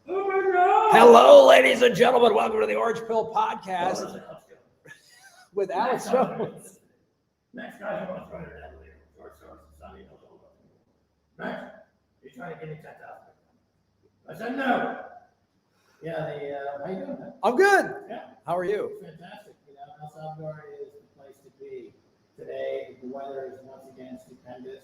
Oh my God. Hello, ladies and gentlemen. Welcome to the Orange Pill Podcast with Alex Jones. Next guy who wants to run it out later. George Soros and Sonny knows all about it. Next, he's trying to get me 10,000. I said no. Yeah, how you doing, man? I'm good. Yeah. How are you? Fantastic. You know, El Salvador is the place to be today. The weather is once again stupendous,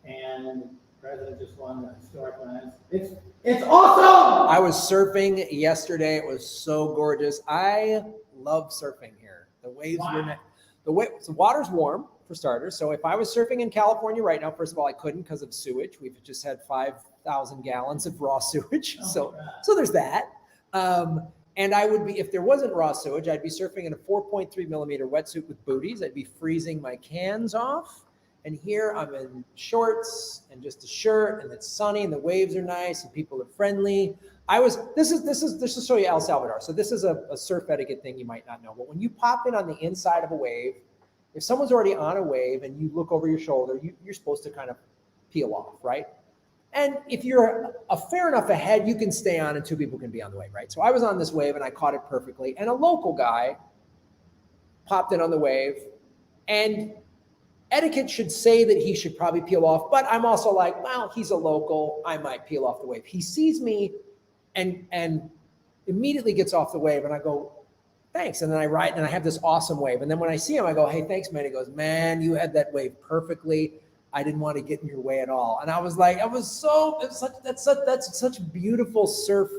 and the president just won the historic lands. It's awesome. I was surfing yesterday. It was so gorgeous. I love surfing here. The waves were the water's warm for starters. So if I was surfing in California right now, first of all, I couldn't because of sewage. We've just had 5,000 gallons of raw sewage. So there's that. And I would be, if there wasn't raw sewage, I'd be surfing in a 4.3 millimeter wetsuit with booties. I'd be freezing my cans off. And here I'm in shorts and just a shirt, and it's sunny and the waves are nice and people are friendly. This is to show you El Salvador. So this is a surf etiquette thing you might not know. But when you pop in on the inside of a wave, if someone's already on a wave and you look over your shoulder, you're supposed to kind of peel off, right? And if you're a fair enough ahead, you can stay on and two people can be on the wave, right? So I was on this wave and I caught it perfectly. And a local guy popped in on the wave, and etiquette should say that he should probably peel off, but I'm also like, well, he's a local, I might peel off the wave. He sees me and immediately gets off the wave, and I go, thanks. And then I ride and I have this awesome wave. And then when I see him, I go, hey, thanks, man. He goes, man, you had that wave perfectly. I didn't want to get in your way at all. And I was like, that's such beautiful surf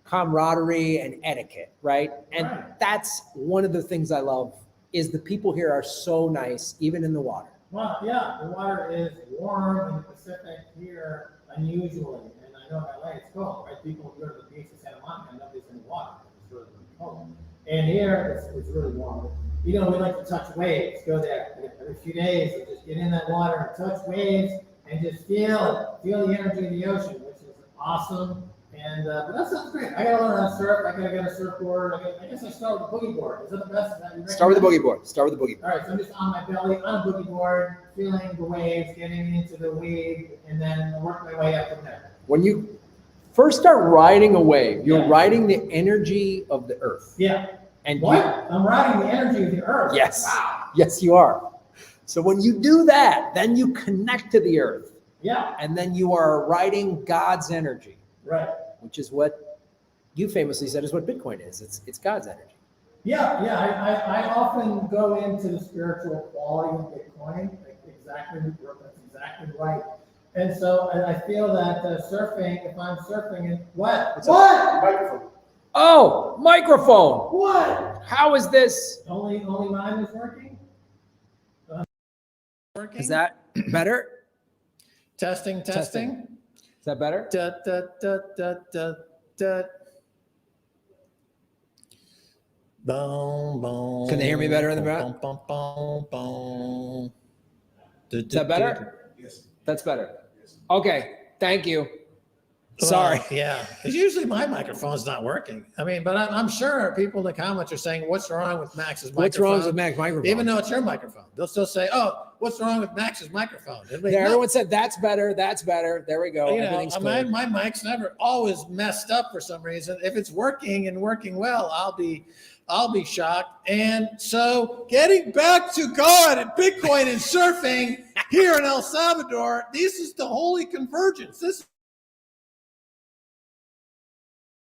camaraderie and etiquette, right? And that's one of the things I love is the people here are so nice, even in the water. Well, yeah, the water is warm in the Pacific here unusually. And I know in LA it's cold, right? People go to the beach in Santa Monica and nobody's in the water. It's really, really cold. And here it's really warm. You know, we like to touch waves, go there every few days and just get in that water and touch waves and just feel the energy of the ocean, which is awesome. And but that sounds great. I gotta learn how to surf. I gotta get a surfboard. I guess I start with the boogie board. Is that the best? Start with the boogie board. All right, so I'm just on my belly on a boogie board, feeling the waves, getting into the wave, and then work my way up from there. When you first start riding a wave, you're riding the energy of the earth. Yeah. And what? I'm riding the energy of the earth. Yes. Wow. Yes, you are. So when you do that, then you connect to the earth. Yeah. And then you are riding God's energy. Right. Which is what you famously said is what Bitcoin is. It's God's energy. Yeah. I often go into the spiritual quality of Bitcoin. That's exactly right. And so I feel that surfing, if I'm surfing it, what? Microphone. Oh, microphone. What? How is this? Only mine is working? Working? Is that better? Testing. Is that better? Boom, boom. Can they hear me better in the back? Is that better? Yes. That's better. Okay. Thank you. Well, Sorry. Yeah. It's usually my microphone's not working. I mean, but I'm sure people in the comments are saying, what's wrong with Max's microphone? What's wrong with Max's microphone? Even though it's your microphone. They'll still say, oh, what's wrong with Max's microphone? Yeah, everyone said, that's better. That's better. There we go. You know, Everything's my good. mic's never always messed up for some reason. If it's working and working well, I'll be shocked. And so getting back to God and Bitcoin and surfing here in El Salvador, this is the holy convergence.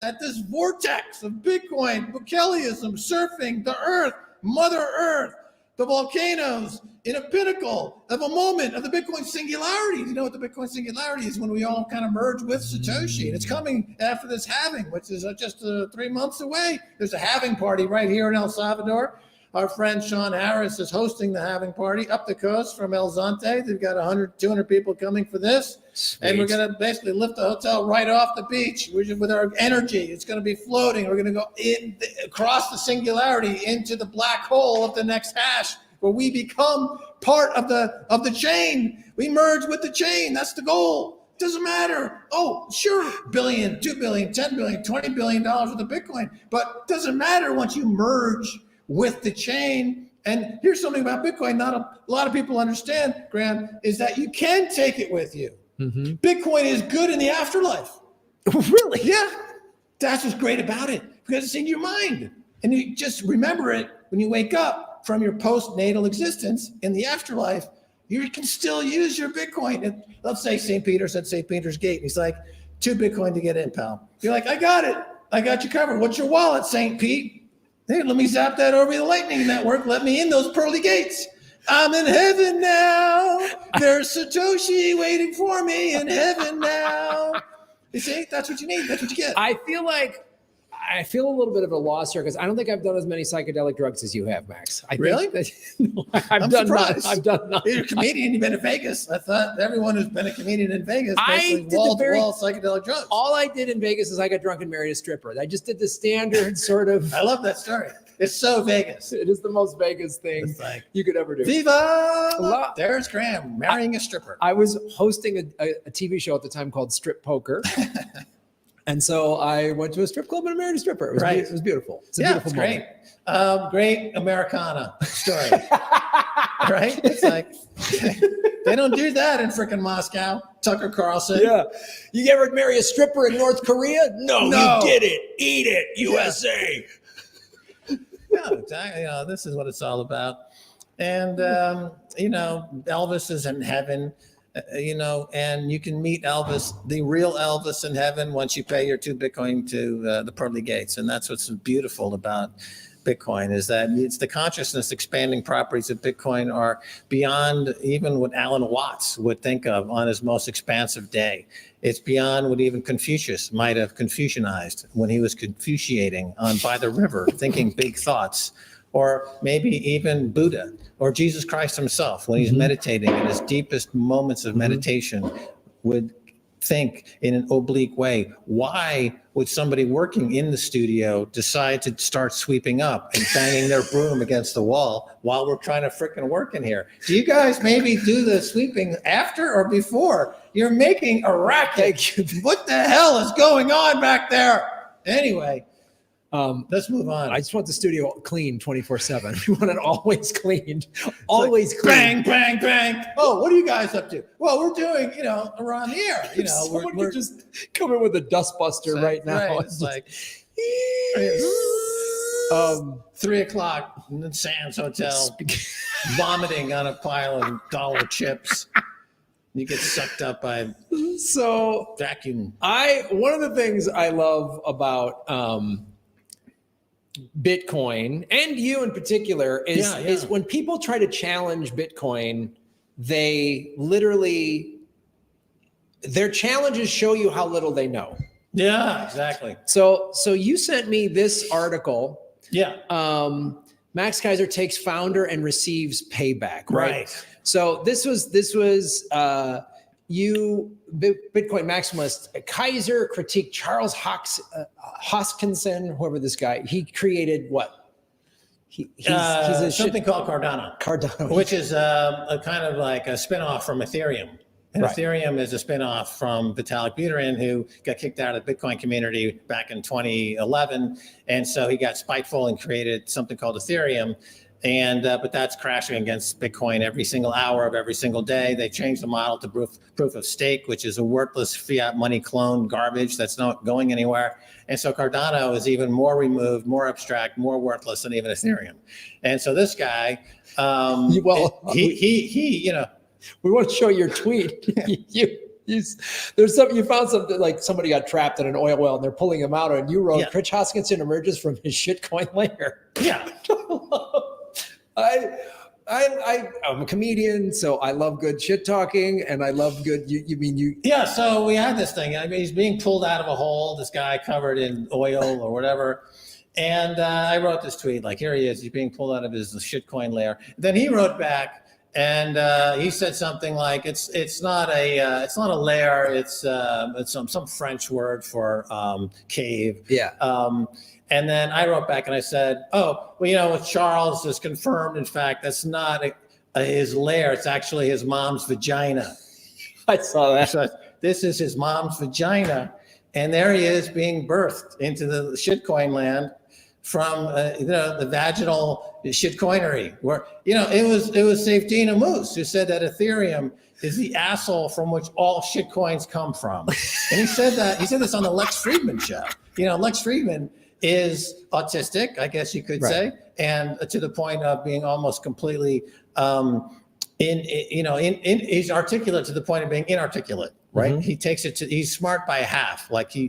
At this vortex of Bitcoin, Bukeleism, surfing, the earth, Mother Earth, the volcanoes, in a pinnacle of a moment of the Bitcoin singularity. You know what the Bitcoin singularity is? When we all kind of merge with Satoshi. And it's coming after this halving, which is just 3 months away. There's a halving party right here in El Salvador. Our friend Sean Harris is hosting the halving party up the coast from El Zonte. They've got 100, 200 people coming for this. Sweet. And we're going to basically lift the hotel right off the beach with our energy. It's going to be floating. We're going to go across the singularity into the black hole of the next hash, where we become part of the chain. We merge with the chain. That's the goal. Doesn't matter. Oh, sure, billion, 2 billion, 10 billion, $20 billion worth of Bitcoin. But doesn't matter once you merge with the chain. And here's something about Bitcoin not a lot of people understand, Graham, is that you can take it with you. Mm-hmm. Bitcoin is good in the afterlife. Really? Yeah. That's what's great about it, because it's in your mind. And you just remember it when you wake up from your postnatal existence in the afterlife. You can still use your Bitcoin. And let's say St. Peter's at St. Peter's Gate. He's like, 2 Bitcoin to get in, pal. You're like, I got it. I got you covered. What's your wallet, St. Pete? Hey, let me zap that over the Lightning Network. Let me in those pearly gates. I'm in heaven now. There's Satoshi waiting for me in heaven now. You see, that's what you need. That's what you get. I feel a little bit of a loss here because I don't think I've done as many psychedelic drugs as you have, Max. Really? I've done none. You're a comedian. You've been to Vegas. I thought everyone who's been a comedian in Vegas basically wall-to-wall psychedelic drugs. All I did in Vegas is I got drunk and married a stripper. I just did the standard sort of. I love that story. It's so Vegas. It is the most Vegas thing you could ever do. Viva! There's Graham marrying a stripper. I was hosting a TV show at the time called Strip Poker. And so I went to a strip club and married a stripper. It was beautiful. It's a beautiful moment. Great. Great Americana story. Right? It's like, they don't do that in freaking Moscow. Tucker Carlson. Yeah. You ever marry a stripper in North Korea? No. You get it. Eat it. USA. No, exactly. This is what it's all about. And, Elvis is in heaven. And you can meet Elvis, the real Elvis in heaven, once you pay your 2 Bitcoin to the pearly gates. And that's what's beautiful about Bitcoin, is that it's the consciousness expanding properties of Bitcoin are beyond even what Alan Watts would think of on his most expansive day. It's beyond what even Confucius might have Confucianized when he was Confuciating by the river, thinking big thoughts. Or maybe even Buddha or Jesus Christ himself, when he's meditating in his deepest moments of meditation, would think in an oblique way, why would somebody working in the studio decide to start sweeping up and banging their broom against the wall while we're trying to frickin' work in here? Do you guys maybe do the sweeping after or before? You're making a racket. What the hell is going on back there? Anyway. Let's move on. I just want the studio clean 24/7. We want it always cleaned, always clean. Bang, bang, bang. Oh, what are you guys up to? Well, we're doing, around here. We're just coming with a dustbuster right now. Right. It's like 3 o'clock in the Sands Hotel, vomiting on a pile of dollar chips. You get sucked up by vacuum. One of the things I love about Bitcoin, and you in particular, is when people try to challenge Bitcoin, they literally, their challenges show you how little they know. Yeah, exactly. So you sent me this article. Yeah. Max Keiser takes founder and receives payback. Right. So this was Bitcoin maximalist Keiser critique Charles Hoskinson, whoever this guy. He created what? He's something called Cardano, which is a kind of like a spinoff from Ethereum. And Ethereum is a spinoff from Vitalik Buterin, who got kicked out of the Bitcoin community back in 2011, and so he got spiteful and created something called Ethereum. But that's crashing against Bitcoin every single hour of every single day. They changed the model to proof of stake, which is a worthless fiat money clone garbage that's not going anywhere. And so Cardano is even more removed, more abstract, more worthless than even Ethereum. And so this guy, we want to show your tweet. You found something like somebody got trapped in an oil well and they're pulling him out, and you wrote, Rich Hoskinson emerges from his shitcoin lair. Yeah. I'm a comedian, so I love good shit talking, and I love good. Yeah. So we had this thing. I mean, he's being pulled out of a hole. This guy covered in oil or whatever. And I wrote this tweet like, here he is. He's being pulled out of his shitcoin lair. Then he wrote back, and he said something like, it's not a lair. It's some French word for cave. Yeah. And then I wrote back and I said, with Charles is confirmed. In fact, that's not his lair. It's actually his mom's vagina. I saw that. So this is his mom's vagina. And there he is being birthed into the shitcoin land from the vaginal shitcoinery, where it was Safdina Moose who said that Ethereum is the asshole from which all shitcoins come from, and he said this on the Lex Friedman show. Lex Friedman is autistic, I guess you could say, and to the point of being almost completely he's articulate to the point of being inarticulate. Right. Mm-hmm. He's smart by half. Like he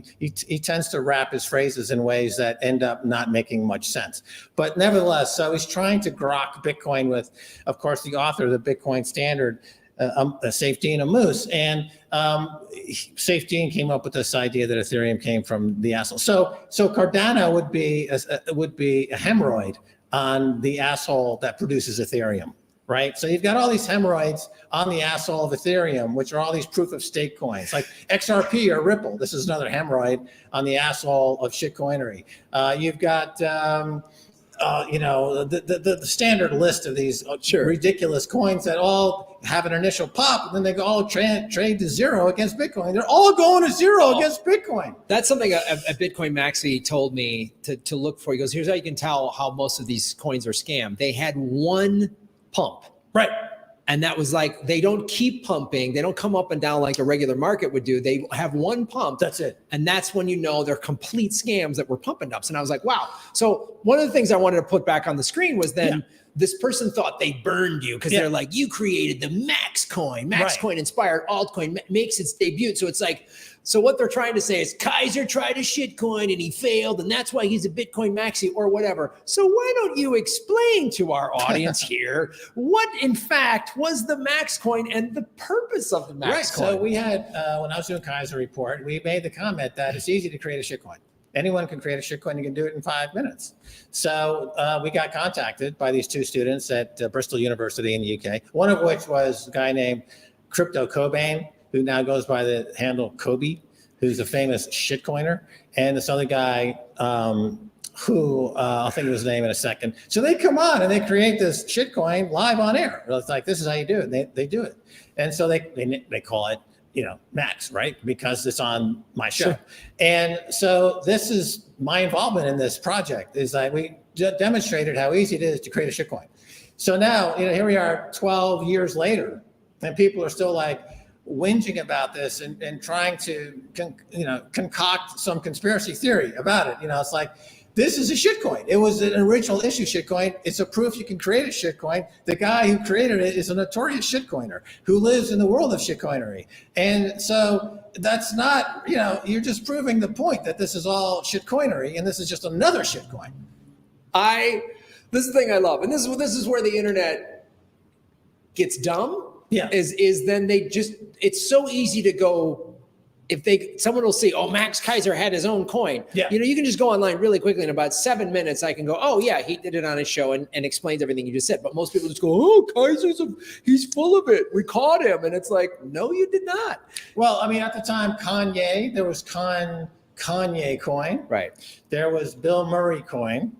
tends to wrap his phrases in ways that end up not making much sense. But nevertheless, so he's trying to grok Bitcoin with, of course, the author of the Bitcoin Standard, Safdina Moose. And Safdina came up with this idea that Ethereum came from the asshole. So Cardano would be a hemorrhoid on the asshole that produces Ethereum. Right. So you've got all these hemorrhoids on the asshole of Ethereum, which are all these proof of stake coins like XRP or Ripple. This is another hemorrhoid on the asshole of shitcoinery. You've got, the standard list of these ridiculous coins that all have an initial pop, and then they all trade to zero against Bitcoin. They're all going to zero against Bitcoin. That's something a Bitcoin maxi told me to look for. He goes, here's how you can tell how most of these coins are scam. They had one pump. Right. And that was like, they don't keep pumping. They don't come up and down like a regular market would do. They have one pump. That's it. And that's when they're complete scams that were pumping ups. And I was like, wow. So one of the things I wanted to put back on the screen was then this person thought they burned you because they're like, you created the Max coin. Max coin inspired altcoin makes its debut. So it's like, so what they're trying to say is Keiser tried a shitcoin and he failed, and that's why he's a Bitcoin maxi or whatever. So why don't you explain to our audience here what, in fact, was the Max coin and the purpose of the Max coin? So we had, when I was doing Keiser report, we made the comment that it's easy to create a shitcoin. Anyone can create a shitcoin. You can do it in 5 minutes. So we got contacted by these two students at Bristol University in the UK, one of which was a guy named Crypto Cobain, who now goes by the handle Kobe, who's a famous shitcoiner, and this other guy who I'll think of his name in a second. So they come on and they create this shitcoin live on air. It's like, this is how you do it. And they do it. And so they call it, Max, right? Because it's on my show. Sure. And so this is my involvement in this project, is that we demonstrated how easy it is to create a shitcoin. So now, here we are 12 years later, and people are still like whinging about this and trying to, concoct some conspiracy theory about it. It's like, this is a shitcoin. It was an original issue shitcoin. It's a proof you can create a shitcoin. The guy who created it is a notorious shitcoiner who lives in the world of shitcoinery. And so that's not, you're just proving the point that this is all shitcoinery and this is just another shitcoin. This is the thing I love. And this is where the internet gets dumb. Yeah. Is then it's so easy to go, someone will say, oh, Max Keiser had his own coin. Yeah. You can just go online really quickly. In about 7 minutes, I can go, oh yeah, he did it on his show and explains everything you just said. But most people just go, oh, he's full of it. We caught him. And it's like, no, you did not. Well, at the time, there was Kanye coin. Right. There was Bill Murray coin.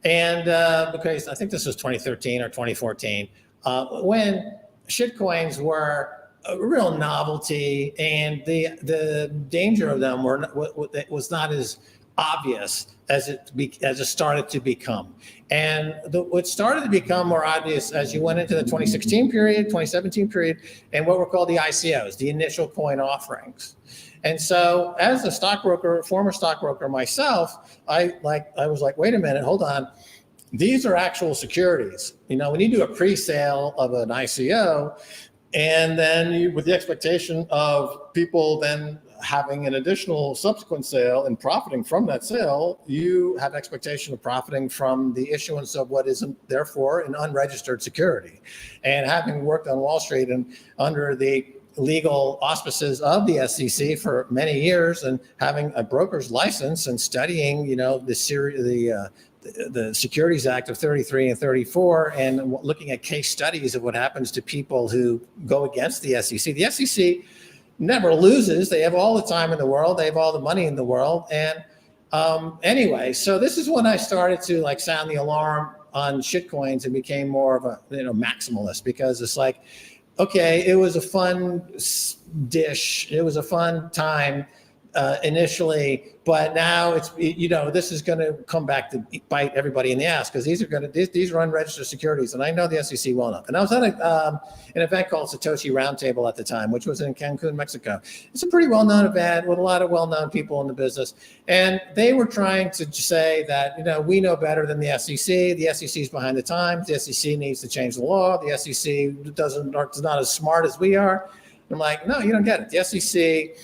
And because I think this was 2013 or 2014, when shitcoins were a real novelty, and the danger of them was not as obvious as it started to become. And what started to become more obvious as you went into the 2016 period, 2017 period, and what were called the ICOs, the initial coin offerings. And so, as a former stockbroker myself, I was like, wait a minute, hold on. These are actual securities. When you do a pre-sale of an ICO, and then with the expectation of people then having an additional subsequent sale and profiting from that sale, you have expectation of profiting from the issuance of what is therefore an unregistered security. And having worked on Wall Street and under the legal auspices of the SEC for many years, and having a broker's license and studying, the Securities Act of 33 and 34, and looking at case studies of what happens to people who go against the SEC. The SEC never loses. They have all the time in the world. They have all the money in the world. And anyway, so this is when I started to sound the alarm on shitcoins and became more of a maximalist, because it's like, okay, it was a fun dish. It was a fun time initially, but now it's, this is going to come back to bite everybody in the ass, because these are unregistered securities, and I know the SEC well enough. And I was at an event called Satoshi Roundtable at the time, which was in Cancun, Mexico. It's a pretty well-known event with a lot of well-known people in the business, and they were trying to say that we know better than the SEC. The SEC is behind the times. The SEC needs to change the law. The SEC is not as smart as we are. I'm like, no, you don't get it. The SEC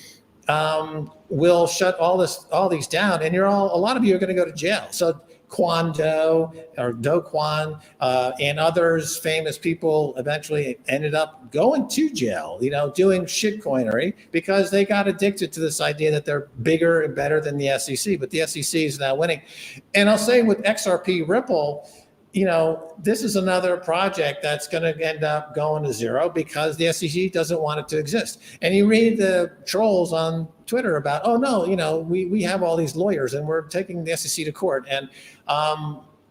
will shut all these down, and a lot of you are going to go to jail. So Kwon Do or Do Kwon and others, famous people, eventually ended up going to jail, doing shitcoinery, because they got addicted to this idea that they're bigger and better than the SEC. But the SEC is now winning. And I'll say with XRP Ripple, this is another project that's going to end up going to zero because the SEC doesn't want it to exist. And you read the trolls on Twitter about, oh no, we have all these lawyers and we're taking the SEC to court, and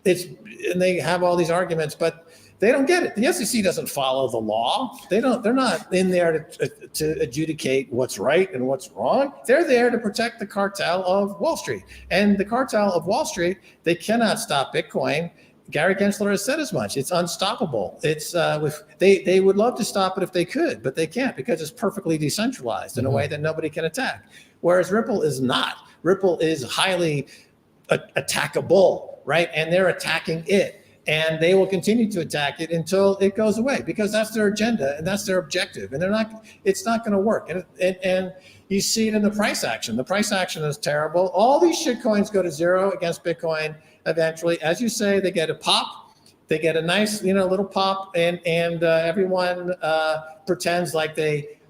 they have all these arguments, but they don't get it. The SEC doesn't follow the law. They're not in there to adjudicate what's right and what's wrong. They're there to protect the cartel of Wall Street. And the cartel of Wall Street, they cannot stop Bitcoin. Gary Gensler has said as much. It's unstoppable. They would love to stop it if they could, but they can't, because it's perfectly decentralized in a way that nobody can attack. Whereas Ripple is not. Ripple is highly attackable, right? And they're attacking it. And they will continue to attack it until it goes away, because that's their agenda and that's their objective. And it's not going to work. And you see it in the price action. The price action is terrible. All these shitcoins go to zero against Bitcoin eventually. As you say, they get a pop. They get a nice, little pop, and everyone pretends like they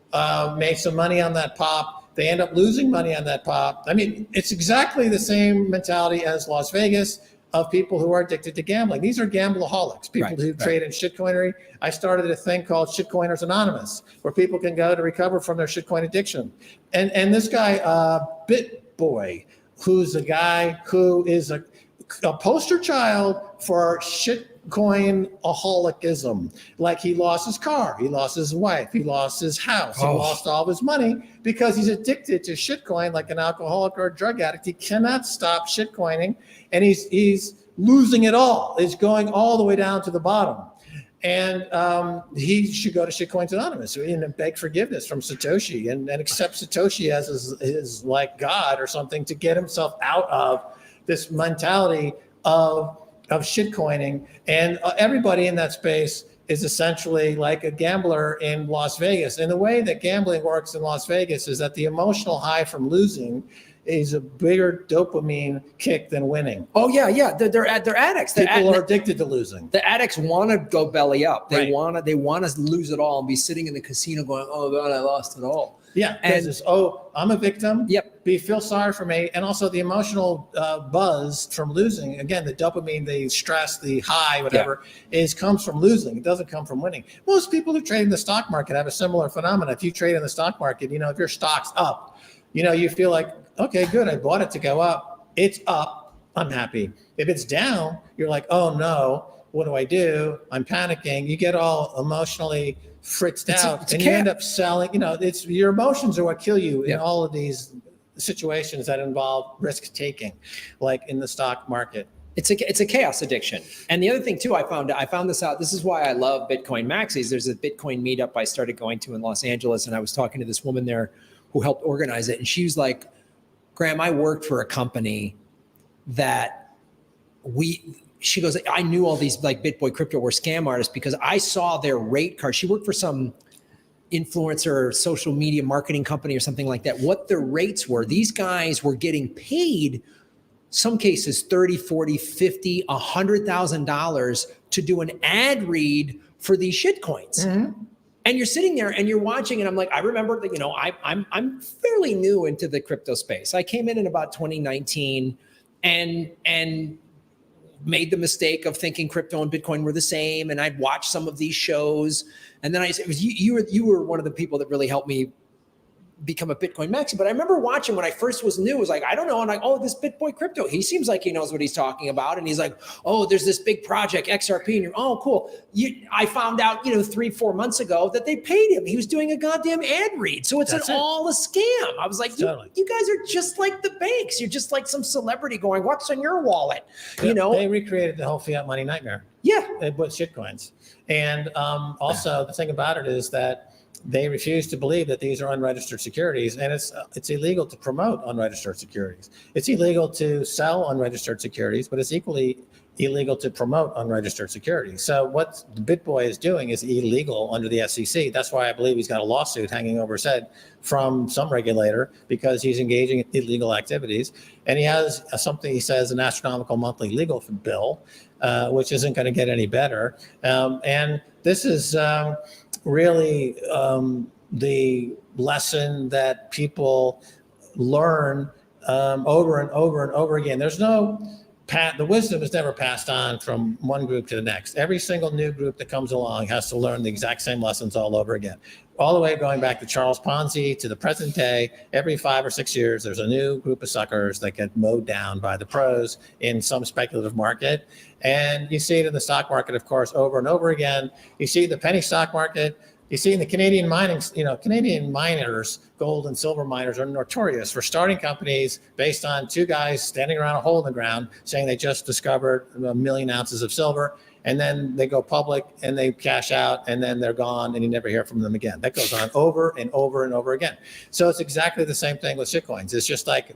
made some money on that pop. They end up losing money on that pop. I mean, it's exactly the same mentality as Las Vegas, of people who are addicted to gambling. These are gambleaholics, people who trade in shitcoinery. I started a thing called Shitcoiners Anonymous, where people can go to recover from their shitcoin addiction. And this guy, BitBoy, who's a guy who is a poster child for shitcoin-aholicism. Like, he lost his car, he lost his wife, he lost his house, he lost all of his money because he's addicted to shitcoin like an alcoholic or a drug addict. He cannot stop shitcoining, and he's losing it all. It's going all the way down to the bottom. And he should go to Shitcoins Anonymous and beg forgiveness from Satoshi and accept Satoshi as his like God or something, to get himself out of this mentality of shitcoining. And everybody in that space is essentially like a gambler in Las Vegas. And the way that gambling works in Las Vegas is that the emotional high from losing is a bigger dopamine kick than winning. Oh yeah. They're addicts. People are addicted to losing. The addicts want to go belly up. They want to lose it all and be sitting in the casino going, oh God, I lost it all. Yeah, and I'm a victim. Yep. Feel sorry for me, and also the emotional buzz from losing. Again, the dopamine, the stress, the high, whatever, comes from losing. It doesn't come from winning. Most people who trade in the stock market have a similar phenomenon. If you trade in the stock market, if your stock's up, you feel like, okay, good, I bought it to go up. It's up. I'm happy. If it's down, you're like, oh no, what do I do? I'm panicking. You get all emotionally fritzed out, and you end up selling. It's your emotions are what kill you in all of these situations that involve risk taking, like in the stock market. It's a chaos addiction. And the other thing too, I found this out. This is why I love Bitcoin Maxis. There's a Bitcoin meetup I started going to in Los Angeles, and I was talking to this woman there who helped organize it, and she was like, Graham, I worked for a company that she goes, I knew all these like BitBoy crypto were scam artists because I saw their rate card. She worked for some influencer social media marketing company or something like that. What their rates were. These guys were getting paid, some cases 30, 40, 50, $100,000 to do an ad read for these shitcoins. Mm-hmm. And you're sitting there and you're watching, and I'm like, I remember that, I'm fairly new into the crypto space. I came in about 2019 and made the mistake of thinking crypto and Bitcoin were the same. And I'd watch some of these shows. And then you were one of the people that really helped me become a Bitcoin maxi. But I remember watching when I first was new, it was like, I don't know. I'm like, oh, this Bitcoin crypto, he seems like he knows what he's talking about. And he's like, oh, there's this big project, XRP. And you're, oh, cool. I found out, 3-4 months ago that they paid him. He was doing a goddamn ad read. So it's all a scam. I was like, Totally. you guys are just like the banks. You're just like some celebrity going, what's in your wallet? They recreated the whole fiat money nightmare. Yeah. With shitcoins. And also the thing about it is that they refuse to believe that these are unregistered securities, and it's illegal to promote unregistered securities. It's illegal to sell unregistered securities, but it's equally illegal to promote unregistered securities. So what the BitBoy is doing is illegal under the SEC. That's why I believe he's got a lawsuit hanging over his head from some regulator, because he's engaging in illegal activities. And he has something, he says, an astronomical monthly legal bill, which isn't going to get any better. And this is really the lesson that people learn over and over and over again. There's no the wisdom is never passed on from one group to the next. Every single new group that comes along has to learn the exact same lessons all over again. All the way going back to Charles Ponzi to the present day, every 5 or 6 years, there's a new group of suckers that get mowed down by the pros in some speculative market. And you see it in the stock market, of course, over and over again. You see the penny stock market. You see in the Canadian mining, Canadian miners, gold and silver miners are notorious for starting companies based on two guys standing around a hole in the ground saying they just discovered 1 million ounces of silver. And then they go public and they cash out and then they're gone and you never hear from them again. That goes on over and over and over again. So it's exactly the same thing with shitcoins. It's just like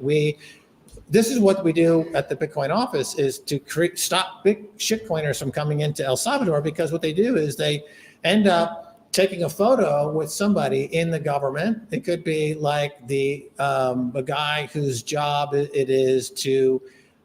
this is what we do at the Bitcoin office, is to stop big shitcoiners from coming into El Salvador, because what they do is they end up taking a photo with somebody in the government. It could be like a guy whose job it is to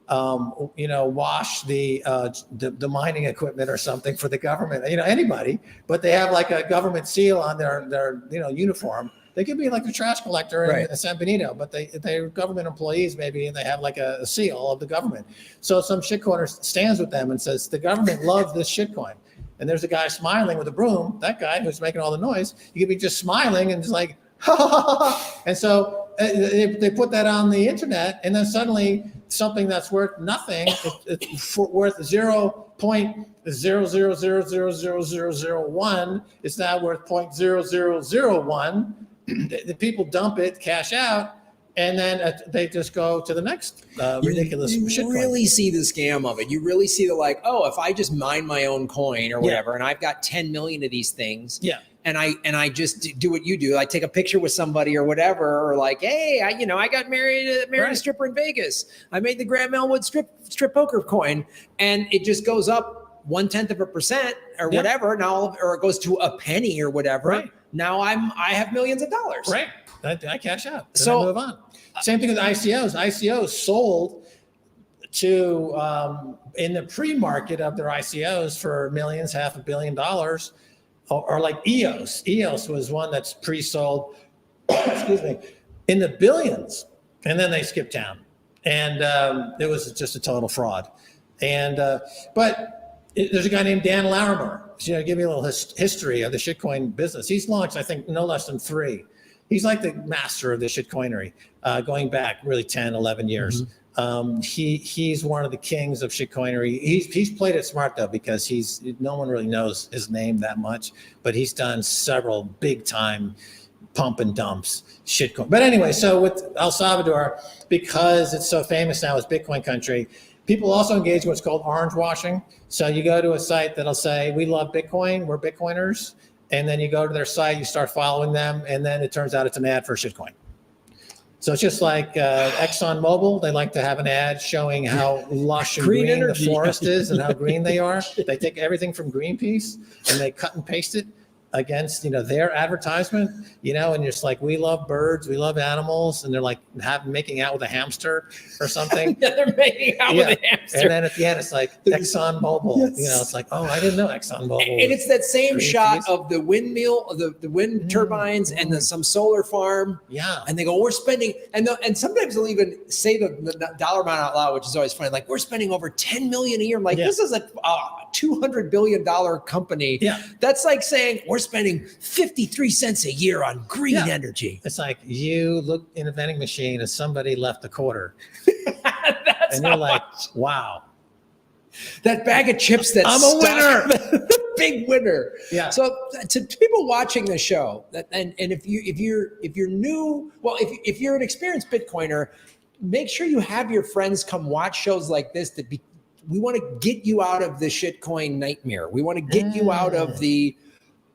wash the mining equipment or something for the government, anybody, but they have like a government seal on their uniform. They could be like a trash collector in San Benito, but they're government employees maybe, and they have like a seal of the government. So some shitcoiner stands with them and says, the government loves this shitcoin. And there's a guy smiling with a broom, that guy who's making all the noise. You could be just smiling and just like, ha, ha, ha, ha. And so they put that on the internet, and then suddenly something that's worth nothing, it's worth 0.00000001, it's now worth 0.0001. The people dump it, cash out, and then they just go to the next ridiculous shit. You really see the scam of it. You really see the if I just mine my own coin or whatever, and I've got 10 million of these things, and I just do what you do. I take a picture with somebody or whatever, or like, hey, I got married a stripper in Vegas. I made the Graham Elwood strip poker coin, and it just goes up 0.1% or whatever. Now, or it goes to a penny or whatever. Right. Now I have millions of dollars. Right. I cash out. So I move on. Same thing with ICOs. ICOs sold to in the pre-market of their ICOs for millions, $500 million, or like EOS. EOS was one that's pre-sold, excuse me, in the billions, and then they skipped town, and it was just a total fraud. And but there's a guy named Dan Larimer. So, give you a little history of the shitcoin business. He's launched, I think, no less than 3. He's like the master of the shitcoinery, going back really 10, 11 years. Mm-hmm. He's one of the kings of shitcoinery. He's played it smart though, because no one really knows his name that much, but he's done several big time pump and dumps shitcoin. But anyway, so with El Salvador, because it's so famous now as Bitcoin country, people also engage in what's called orange washing. So you go to a site that'll say, we love Bitcoin, we're Bitcoiners. And then you go to their site, you start following them, and then it turns out it's an ad for a shitcoin. So it's just like ExxonMobil. They like to have an ad showing how lush and green the forest is and how green they are. They take everything from Greenpeace and they cut and paste it against their advertisement, and you're just like, we love birds, we love animals, and they're like making out with a hamster or something. They're making out with a hamster. And then at the end it's like ExxonMobil. It's like, oh, I didn't know ExxonMobil. And it's that same shot of the windmill, the wind turbines, and then some solar farm. Yeah. And they go, we're spending, and sometimes they'll even say the dollar amount out loud, which is always funny. Like, we're spending over 10 million a year. I'm like, this is a $200 billion company. Yeah. That's like saying we're spending 53 cents a year on green Yeah. energy. It's like you look in a vending machine and somebody left a quarter. That's And you're how like, much. wow. That bag of chips that's I'm a winner. the big winner. Yeah. So to people watching the show, and if you're new, well, if you're an experienced Bitcoiner, make sure you have your friends come watch shows like this. We want to get you out of the shitcoin nightmare. We want to get you out of the.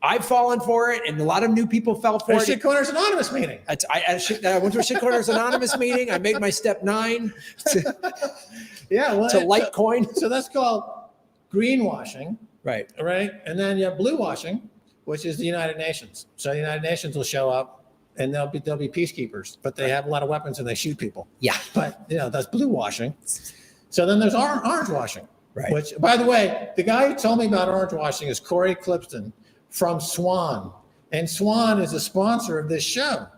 I've fallen for it, and a lot of new people fell for There's it. Shitcoiners Anonymous meeting. I went to a Shitcoiners Anonymous meeting. I made my step 9 Yeah, well, to Litecoin. So that's called greenwashing, Right. right? And then you have blue washing, which is the United Nations. So the United Nations will show up, and they'll be peacekeepers, but they have a lot of weapons and they shoot people. Yeah. But that's blue washing. So then there's orange washing, Right. which, by the way, the guy who told me about orange washing is Corey Clipston from Swan. And Swan is a sponsor of this show.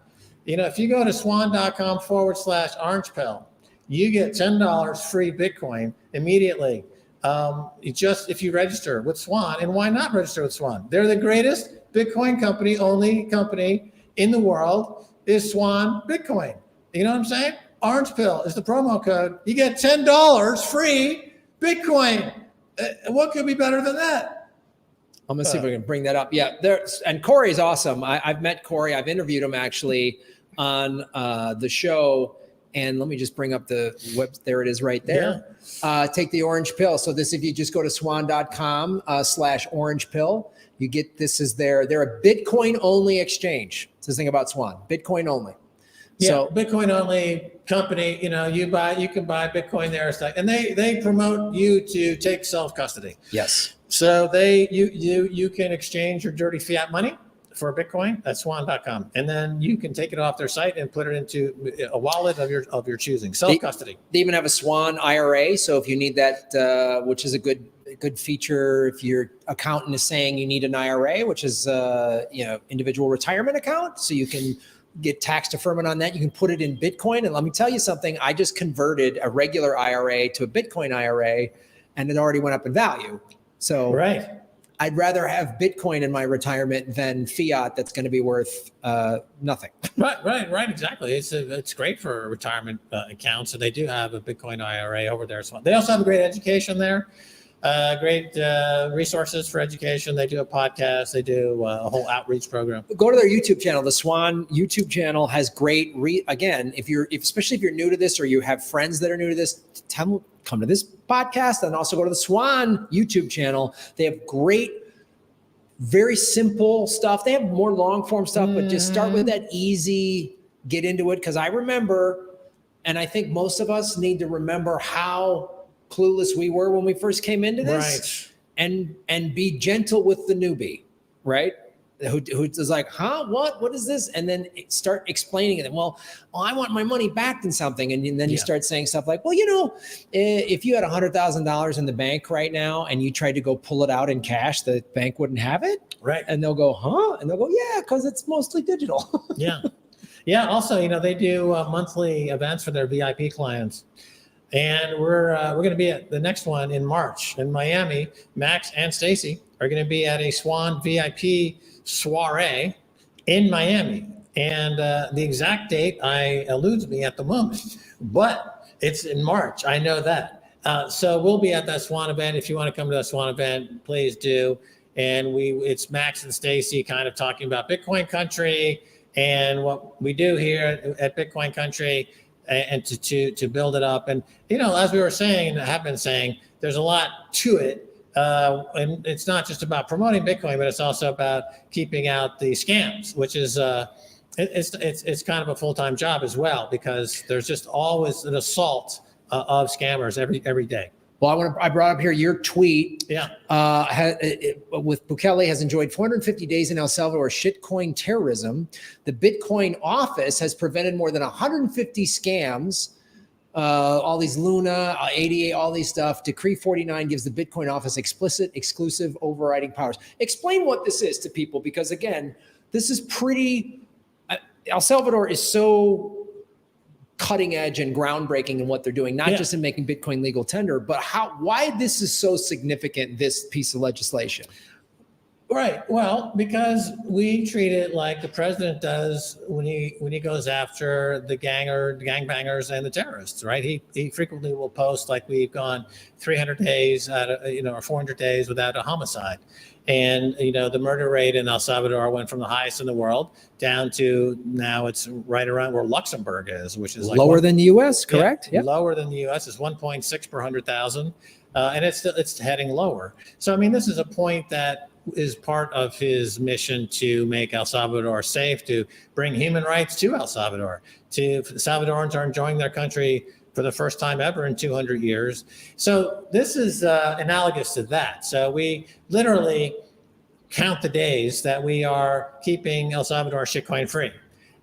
If you go to swan.com/orange pill, you get $10 free Bitcoin immediately. If you register with Swan. And why not register with Swan? They're the greatest Bitcoin company, only company in the world is Swan Bitcoin. You know what I'm saying? Orange pill is the promo code. You get $10 free Bitcoin. What could be better than that? I'm gonna see if we can bring that up. Yeah, and Corey's awesome. I've met Corey. I've interviewed him actually on the show. And let me just bring up the web. There it is, right there. Yeah. Take the orange pill. So if you just go to swan.com/orange pill, you get this is they're a Bitcoin only exchange. It's the thing about Swan, Bitcoin only. Yeah, so Bitcoin only company. You can buy Bitcoin there, and they promote you to take self custody. Yes. So you can exchange your dirty fiat money for Bitcoin at swan.com, and then you can take it off their site and put it into a wallet of your choosing, self custody. They even have a Swan IRA, so if you need that, which is a good feature, if your accountant is saying you need an IRA, which is individual retirement account, so you can get tax deferment on that. You can put it in Bitcoin, and let me tell you something. I just converted a regular IRA to a Bitcoin IRA, and it already went up in value. So right. I'd rather have Bitcoin in my retirement than fiat that's going to be worth nothing. Right. Exactly. It's great for retirement accounts. So they do have a Bitcoin IRA over there as well. They also have a great education there. Great resources for education. They do a podcast. They do a whole outreach program. Go to their YouTube channel. The Swan YouTube channel has great. Again, especially if you're new to this or you have friends that are new to this, tell them come to this podcast and also go to the Swan YouTube channel. They have great, very simple stuff. They have more long form stuff, but just start with that easy, get into it. Because I remember, and I think most of us need to remember how clueless we were when we first came into this, right? And be gentle with the newbie, right? Who's like, huh, what is this? And then start explaining it. Well, I want my money back in something. And then you start saying stuff like, well, if you had $100,000 in the bank right now and you tried to go pull it out in cash, the bank wouldn't have it. Right. And they'll go, huh? And they'll go, yeah, because it's mostly digital. Yeah. Also, they do monthly events for their VIP clients. And we're going to be at the next one in March in Miami. Max and Stacy are going to be at a Swan VIP soiree in Miami. And the exact date eludes me at the moment, but it's in March. I know that. So we'll be at that Swan event. If you want to come to that Swan event, please do. And it's Max and Stacy kind of talking about Bitcoin Country and what we do here at Bitcoin Country, and to build it up. And as we were saying and have been saying, there's a lot to it. And it's not just about promoting Bitcoin, but it's also about keeping out the scams, which is it's kind of a full-time job as well, because there's just always an assault of scammers every day. Well, I brought up here your tweet. Yeah. With Bukele has enjoyed 450 days in El Salvador shitcoin terrorism. The Bitcoin office has prevented more than 150 scams. All these Luna, 88, all these stuff. Decree 49 gives the Bitcoin office exclusive overriding powers. Explain what this is to people, because again, this is pretty. El Salvador is so cutting edge and groundbreaking in what they're doing, not just in making Bitcoin legal tender, but why this is so significant, this piece of legislation. Right. Well, because we treat it like the president does when he goes after the gangbangers and the terrorists. Right. He frequently will post like we've gone 300 days or 400 days without a homicide, and the murder rate in El Salvador went from the highest in the world down to now it's right around where Luxembourg is, which is like lower than the U.S. Correct? Yeah, yep. Lower than the U.S. is 1.6 per 100,000, and it's heading lower. So I mean, this is a point that is part of his mission to make El Salvador safe, to bring human rights to El Salvador. Salvadorans are enjoying their country for the first time ever in 200 years. So this is analogous to that. So we literally count the days that we are keeping El Salvador shitcoin free.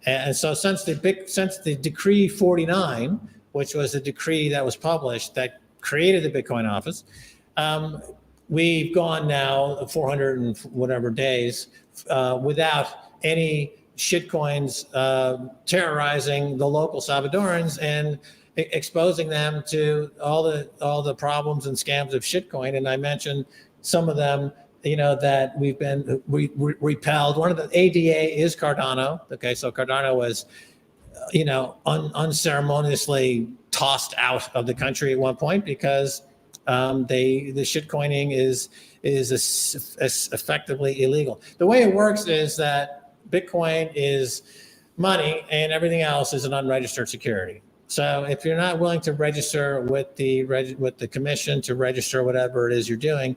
And so since the decree 49, which was the decree that was published that created the Bitcoin office, we've gone now 400 and whatever days without any shitcoins terrorizing the local Salvadorans and exposing them to all the problems and scams of shitcoin. And I mentioned some of them, that we've been repelled. One of the ADA is Cardano. Okay, so Cardano was, unceremoniously tossed out of the country at one point because the shitcoining is effectively illegal. The way it works is that Bitcoin is money and everything else is an unregistered security. So if you're not willing to register with the commission to register whatever it is you're doing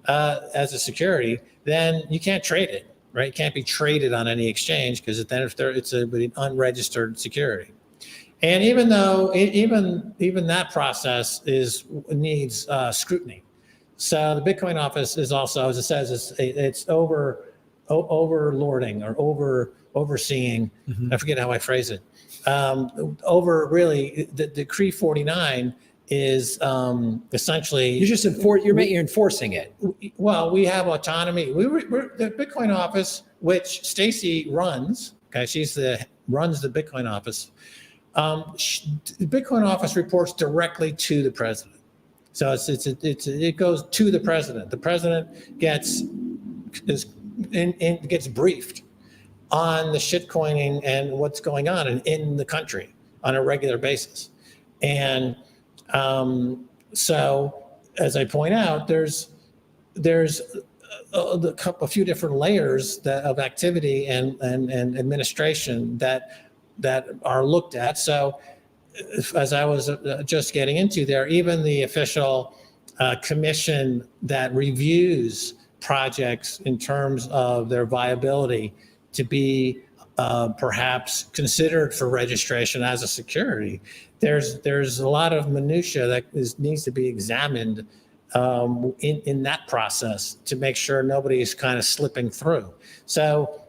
as a security, then you can't trade it, right? It can't be traded on any exchange because then it's an unregistered security. And even though even that process needs scrutiny, so the Bitcoin office is also, as it says, it's overlording or overseeing. I forget how I phrase it. Really, the decree 49 is essentially you're enforcing it. Well, we have autonomy. We're the Bitcoin office, which Stacy runs. Okay, runs the Bitcoin office. The Bitcoin office reports directly to the president, so it goes to the president. The president gets briefed on the shitcoining and what's going on in the country on a regular basis, and so as I point out, there's a few different layers of activity and administration that are looked at. So as I was just getting into there, even the official commission that reviews projects in terms of their viability to be perhaps considered for registration as a security, there's a lot of minutia that needs to be examined in that process to make sure nobody's kind of slipping through. So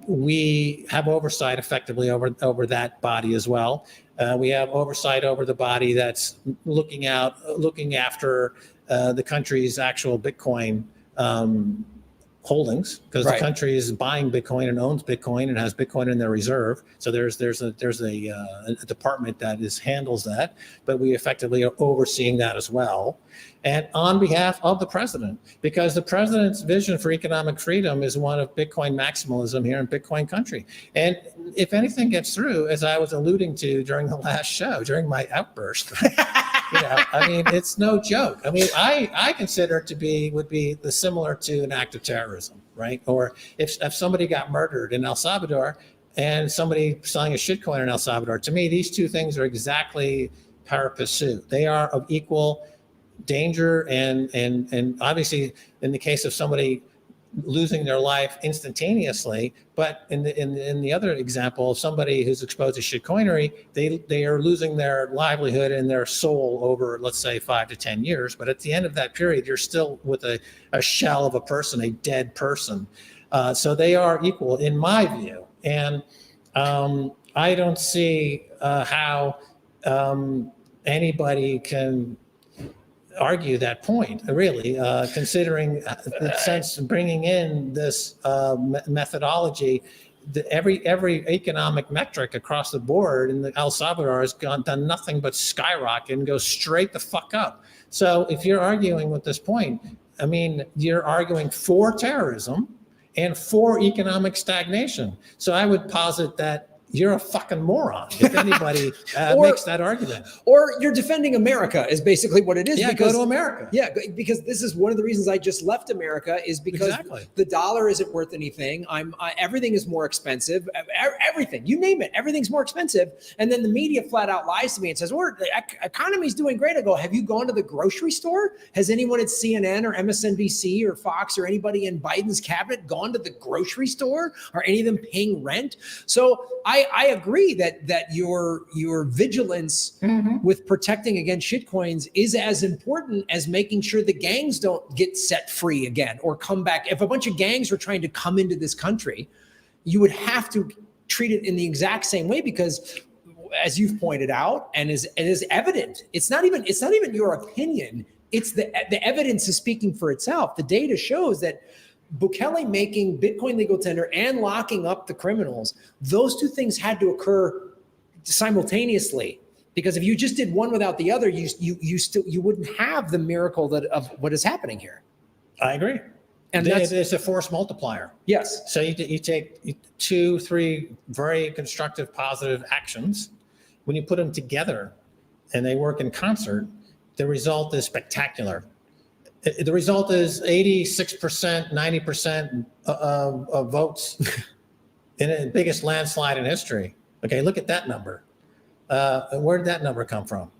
we have oversight effectively over that body as well. We have oversight over the body that's looking after the country's actual Bitcoin holdings, because the country is buying Bitcoin and owns Bitcoin and has Bitcoin in their reserve. So there's a department that handles that, but we effectively are overseeing that as well. And on behalf of the president, because the president's vision for economic freedom is one of Bitcoin maximalism here in Bitcoin country. And if anything gets through, as I was alluding to during the last show, during my outburst, it's no joke. I mean, I consider it would be similar to an act of terrorism, right? Or if somebody got murdered in El Salvador and somebody selling a shitcoin in El Salvador, to me, these two things are exactly pari passu. They are of equal danger, and obviously in the case of somebody losing their life instantaneously, but in the other example of somebody who's exposed to shitcoinery, they are losing their livelihood and their soul over, let's say, 5 to 10 years. But at the end of that period, you're still with a shell of a person, a dead person. So they are equal in my view. And I don't see how anybody can argue that point, really, considering the sense of bringing in this methodology. Every economic metric across the board in El Salvador has done nothing but skyrocket and go straight the fuck up. So if you're arguing with this point, I mean, you're arguing for terrorism and for economic stagnation. So I would posit that you're a fucking moron if anybody makes that argument. Or you're defending America is basically what it is. Yeah, because, go to America. Yeah, because this is one of the reasons I just left America is because the dollar isn't worth anything. Everything is more expensive. Everything, you name it, everything's more expensive. And then the media flat out lies to me and says, the economy's doing great. I go, have you gone to the grocery store? Has anyone at CNN or MSNBC or Fox or anybody in Biden's cabinet gone to the grocery store? Are any of them paying rent? So I agree that your vigilance with protecting against shitcoins is as important as making sure the gangs don't get set free again or come back. If a bunch of gangs were trying to come into this country, you would have to treat it in the exact same way because, as you've pointed out, and it is evident, it's not even your opinion. It's the evidence is speaking for itself. The data shows that Bukele making Bitcoin legal tender and locking up the criminals, those two things had to occur simultaneously. Because if you just did one without the other, you wouldn't have the miracle of what is happening here. I agree. And it's a force multiplier. Yes. So you take 2-3 very constructive, positive actions. When you put them together and they work in concert, the result is spectacular. The result is 86%, 90% of votes in the biggest landslide in history. Okay, look at that number. Where did that number come from?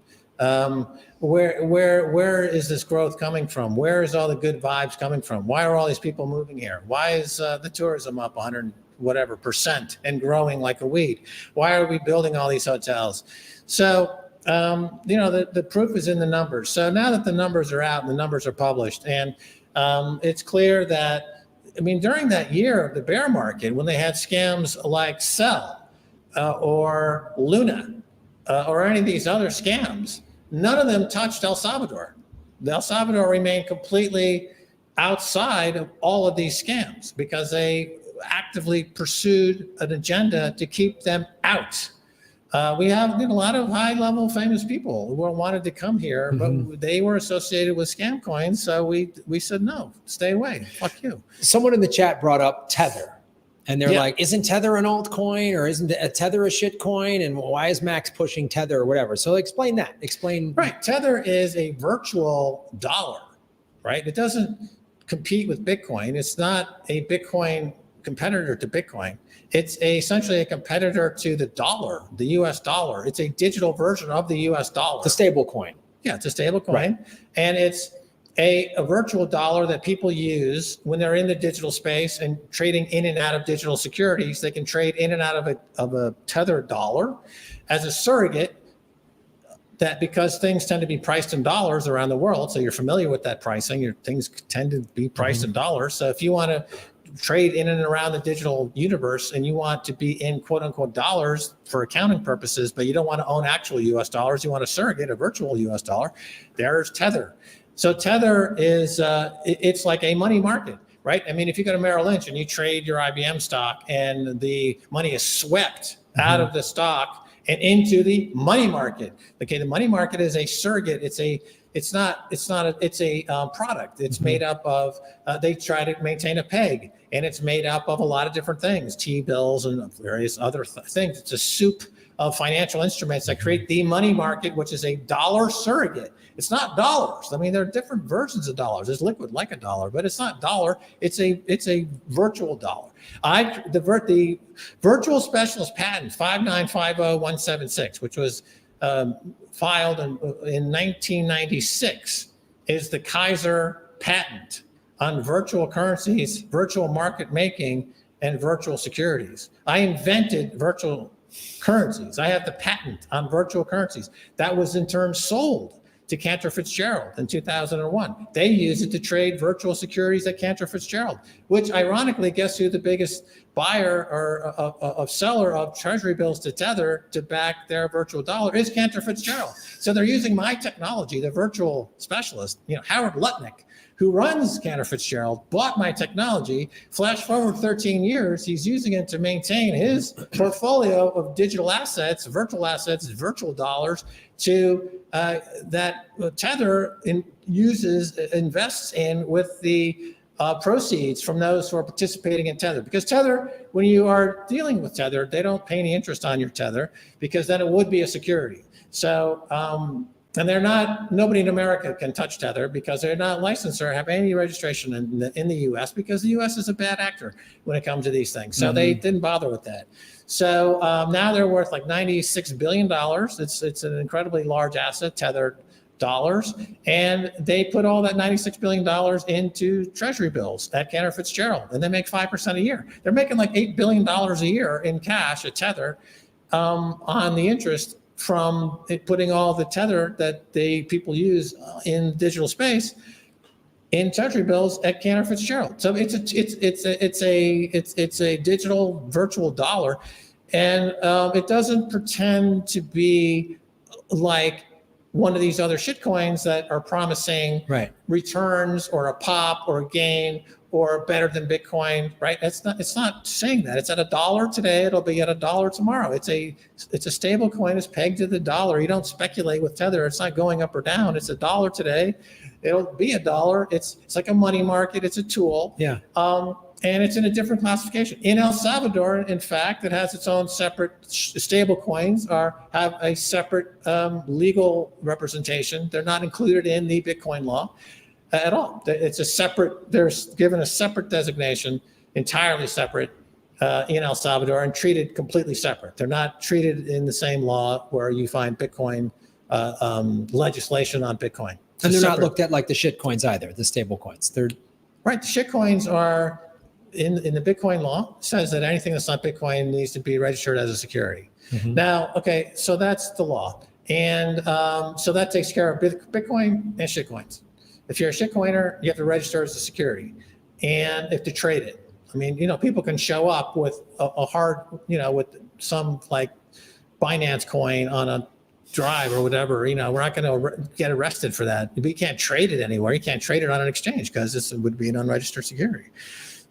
Where is this growth coming from? Where is all the good vibes coming from? Why are all these people moving here? Why is the tourism up 100 whatever percent and growing like a weed? Why are we building all these hotels? So the proof is in the numbers. So now that the numbers are out and the numbers are published, and it's clear that, during that year of the bear market, when they had scams like Cell or Luna or any of these other scams, none of them touched El Salvador. El Salvador remained completely outside of all of these scams because they actively pursued an agenda to keep them out. We have a lot of high-level famous people who wanted to come here, but they were associated with scam coins, so we said, no, stay away, fuck you. Someone in the chat brought up Tether, and they're like, isn't Tether an altcoin, or isn't Tether a shitcoin, and why is Max pushing Tether or whatever? So explain that. Right, Tether is a virtual dollar, right? It doesn't compete with Bitcoin. It's not a Bitcoin competitor to Bitcoin. It's essentially a competitor to the dollar, the US dollar. It's a digital version of the US dollar. It's a stable coin. Yeah, it's a stable coin. Right. And it's a virtual dollar that people use when they're in the digital space and trading in and out of digital securities. They can trade in and out of a Tether dollar as a surrogate, that because things tend to be priced in dollars around the world, so you're familiar with that pricing, things tend to be priced in dollars. So if you want to trade in and around the digital universe and you want to be in quote unquote dollars for accounting purposes, but you don't want to own actual US dollars, you want to surrogate a virtual US dollar, there's Tether. So Tether is, it's like a money market, right? If you go to Merrill Lynch and you trade your IBM stock and the money is swept out of the stock and into the money market. Okay, the money market is a surrogate. It's a product. It's made up of, they try to maintain a peg, and it's made up of a lot of different things, T-bills and various other things. It's a soup of financial instruments that create the money market, which is a dollar surrogate. It's not dollars. There are different versions of dollars. There's liquid like a dollar, but it's not dollar. It's a virtual dollar. The virtual specialist patent 5950176, which was filed in 1996, is the Keiser patent on virtual currencies, virtual market making, and virtual securities. I invented virtual currencies. I have the patent on virtual currencies. That was in turn sold to Cantor Fitzgerald in 2001. They used it to trade virtual securities at Cantor Fitzgerald, which ironically, guess who the biggest buyer or of seller of treasury bills to Tether to back their virtual dollar is Cantor Fitzgerald. So they're using my technology, the virtual specialist, Howard Lutnick, who runs Cantor Fitzgerald, bought my technology. Flash forward 13 years, he's using it to maintain his portfolio of digital assets, virtual dollars, to that Tether invests in with the proceeds from those who are participating in Tether. Because Tether, when you are dealing with Tether, they don't pay any interest on your Tether, because then it would be a security. So, and they're not, nobody in America can touch Tether because they're not licensed or have any registration in the US, because the US is a bad actor when it comes to these things. So they didn't bother with that. So now they're worth like $96 billion. It's an incredibly large asset, Tether dollars. And they put all that $96 billion into treasury bills at Cantor Fitzgerald, and they make 5% a year. They're making like $8 billion a year in cash at Tether on the interest from putting all the Tether that people use in digital space in treasury bills at Cantor Fitzgerald. So it's a digital virtual dollar, and it doesn't pretend to be like one of these other shitcoins that are promising returns or a pop or a gain or better than Bitcoin, right? It's not saying that. It's at $1 today. It'll be at $1 tomorrow. It's a stable coin. It's pegged to the dollar. You don't speculate with Tether. It's not going up or down. It's $1 today. It'll be $1. It's like a money market. It's a tool. Yeah. And it's in a different classification. In El Salvador, in fact, it has its own separate stable coins, have a separate legal representation. They're not included in the Bitcoin law at all. It's a separate, they're given a separate designation, entirely separate in El Salvador, and treated completely separate. They're not treated in the same law where you find Bitcoin legislation on Bitcoin. And they're not looked at like the shit coins either, the stable coins. They're right. The shit coins are in the Bitcoin law, says that anything that's not Bitcoin needs to be registered as a security. Now, okay, so that's the law. And so that takes care of Bitcoin and shit coins. If you're a shitcoiner, you have to register as a security, and if to trade it. I mean, people can show up with a hard, with some like Binance coin on a drive or whatever. We're not going to get arrested for that. We can't trade it anywhere. You can't trade it on an exchange because this would be an unregistered security.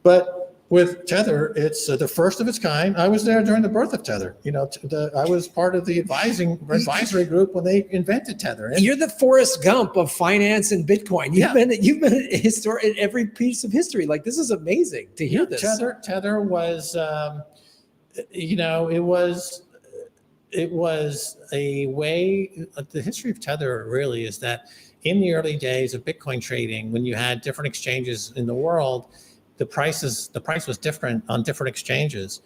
But with Tether, it's the first of its kind. I was there during the birth of Tether. I was part of the advisory group when they invented Tether. You're the Forrest Gump of finance and Bitcoin. You've been in every piece of history. Like, this is amazing to hear this. Tether was, it was a way. The history of Tether really is that in the early days of Bitcoin trading, when you had different exchanges in the world, the price was different on different exchanges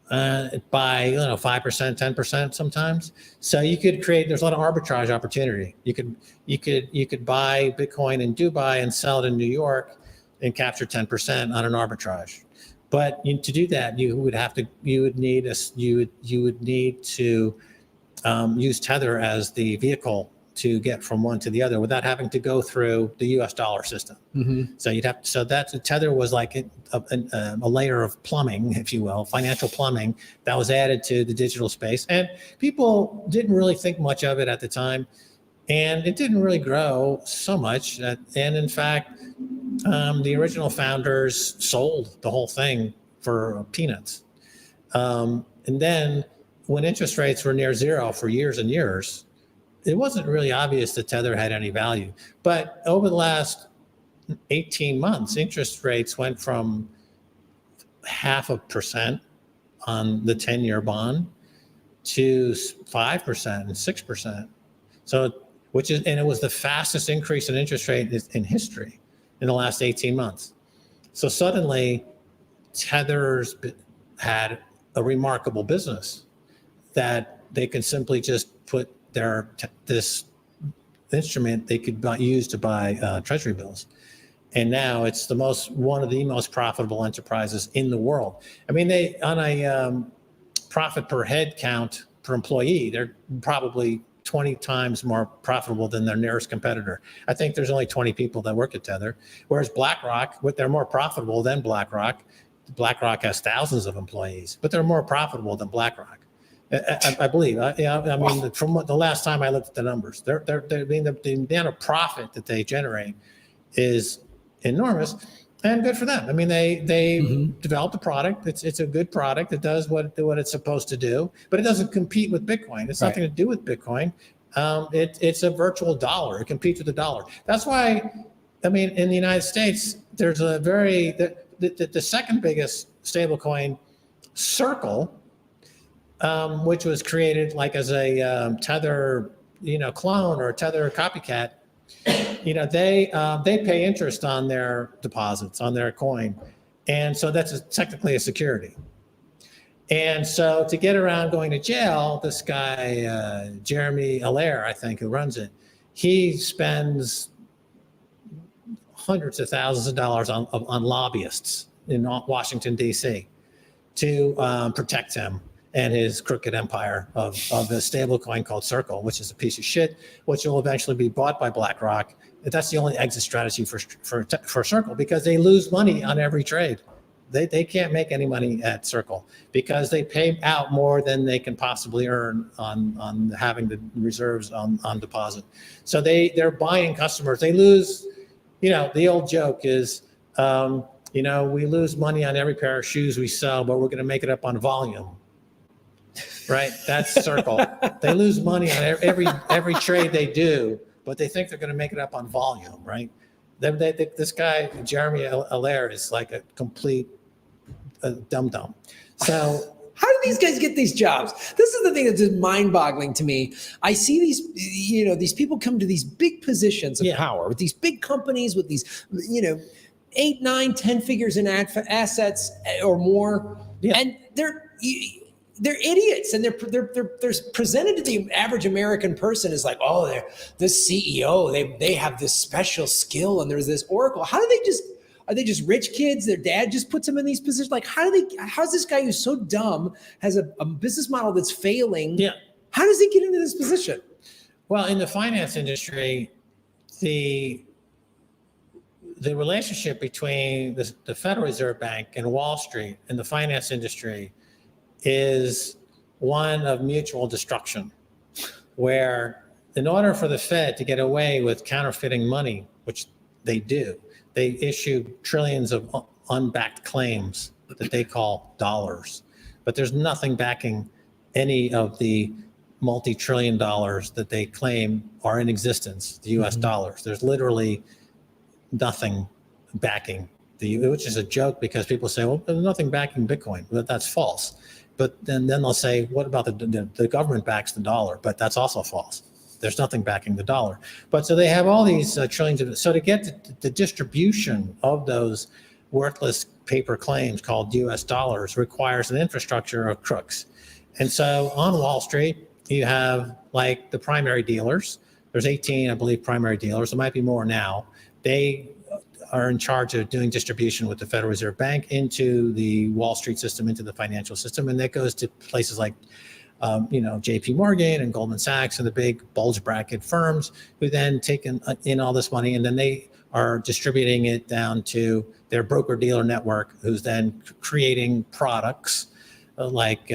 by 5%, 10% sometimes. So you could there's a lot of arbitrage opportunity. You could buy Bitcoin in Dubai and sell it in New York and capture 10% on an arbitrage. But to do that, you would need to use Tether as the vehicle to get from one to the other without having to go through the US dollar system. So Tether was like a layer of plumbing, if you will, financial plumbing that was added to the digital space. And people didn't really think much of it at the time. And it didn't really grow so much. And in fact, the original founders sold the whole thing for peanuts. And then when interest rates were near zero for years and years, it wasn't really obvious that Tether had any value. But over the last 18 months, interest rates went from 0.5% on the 10-year bond to 5% and 6%. So, and it was the fastest increase in interest rate in history in the last 18 months. So suddenly, Tether's had a remarkable business that they can simply just put this instrument they could use to buy treasury bills. And now it's one of the most profitable enterprises in the world. I mean, they on a profit per head count per employee, they're probably 20 times more profitable than their nearest competitor. I think there's only 20 people that work at Tether, whereas BlackRock, they're more profitable than BlackRock. BlackRock has thousands of employees, but they're more profitable than BlackRock. I believe. I mean, from the last time I looked at the numbers, the amount of profit that they generate is enormous, and good for them. I mean, they developed a product. It's a good product. It does what it's supposed to do, but it doesn't compete with Bitcoin. It's nothing to do with Bitcoin. It's a virtual dollar. It competes with the dollar. That's why, I mean, in the United States, there's a the second biggest stablecoin, Circle, which was created like as a Tether, clone or a Tether copycat. They pay interest on their deposits, on their coin, and so that's technically a security. And so to get around going to jail, this guy Jeremy Allaire, I think, who runs it, he spends hundreds of thousands of dollars on lobbyists in Washington, D.C. to protect him and his crooked empire of a stable coin called Circle, which is a piece of shit, which will eventually be bought by BlackRock. That's the only exit strategy for Circle, because they lose money on every trade. They can't make any money at Circle because they pay out more than they can possibly earn on having the reserves on deposit. So they're buying customers. They lose, the old joke is, we lose money on every pair of shoes we sell, but we're going to make it up on volume. Right? That's Circle. They lose money on every trade they do, but they think they're going to make it up on volume, right? This guy, Jeremy Allaire, is like a complete dum-dum. So how do these guys get these jobs? This is the thing that's just mind-boggling to me. I see these people come to these big positions of power with these big companies, with these, 8, 9, 10 figures in assets or more, and they're idiots, and they're presented to the average American person as like, oh, they're the CEO. They have this special skill, and there's this oracle. Are they just rich kids? Their dad just puts them in these positions. Like, how's this guy who's so dumb, has a business model that's failing? Yeah. How does he get into this position? Well, in the finance industry, the relationship between the Federal Reserve Bank and Wall Street and the finance industry is one of mutual destruction, where in order for the Fed to get away with counterfeiting money, which they do, they issue trillions of unbacked claims that they call dollars. But there's nothing backing any of the multi-trillion dollars that they claim are in existence, the US dollars. There's literally nothing backing which is a joke, because people say, well, there's nothing backing Bitcoin. But that's false. But then they'll say, what about the government backs the dollar? But that's also false. There's nothing backing the dollar. But so they have all these trillions of, so to get the distribution of those worthless paper claims called US dollars requires an infrastructure of crooks. And so on Wall Street, you have like the primary dealers. There's 18, I believe, primary dealers. There might be more now. They are in charge of doing distribution with the Federal Reserve Bank into the Wall Street system, into the financial system. And that goes to places like JP Morgan and Goldman Sachs and the big bulge bracket firms, who then take in all this money, and then they are distributing it down to their broker dealer network, who's then creating products like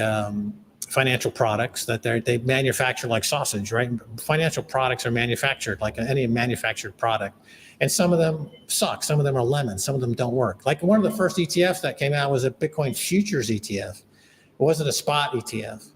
financial products that they manufacture like sausage, right? Financial products are manufactured like any manufactured product. And some of them suck. Some of them are lemons. Some of them don't work. Like one of the first ETFs that came out was a Bitcoin futures ETF. It wasn't a spot ETF.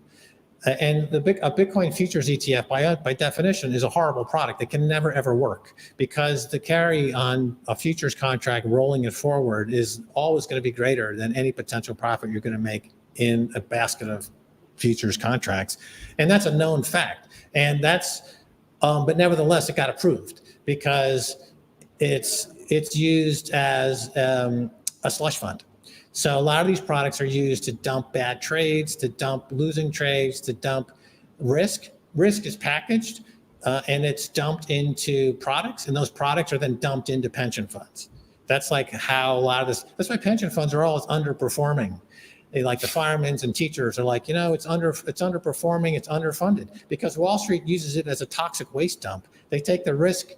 And a Bitcoin futures ETF, by definition, is a horrible product. It can never, ever work, because the carry on a futures contract rolling it forward is always going to be greater than any potential profit you're going to make in a basket of futures contracts. And that's a known fact. And that's, but nevertheless, it got approved because it's used as a slush fund. So a lot of these products are used to dump bad trades, to dump losing trades, to dump risk. Risk is packaged and it's dumped into products, and those products are then dumped into pension funds. That's like how a lot of this, that's why pension funds are always underperforming. They, like the firemen and teachers, are like, it's underperforming, it's underfunded, because Wall Street uses it as a toxic waste dump. They take the risk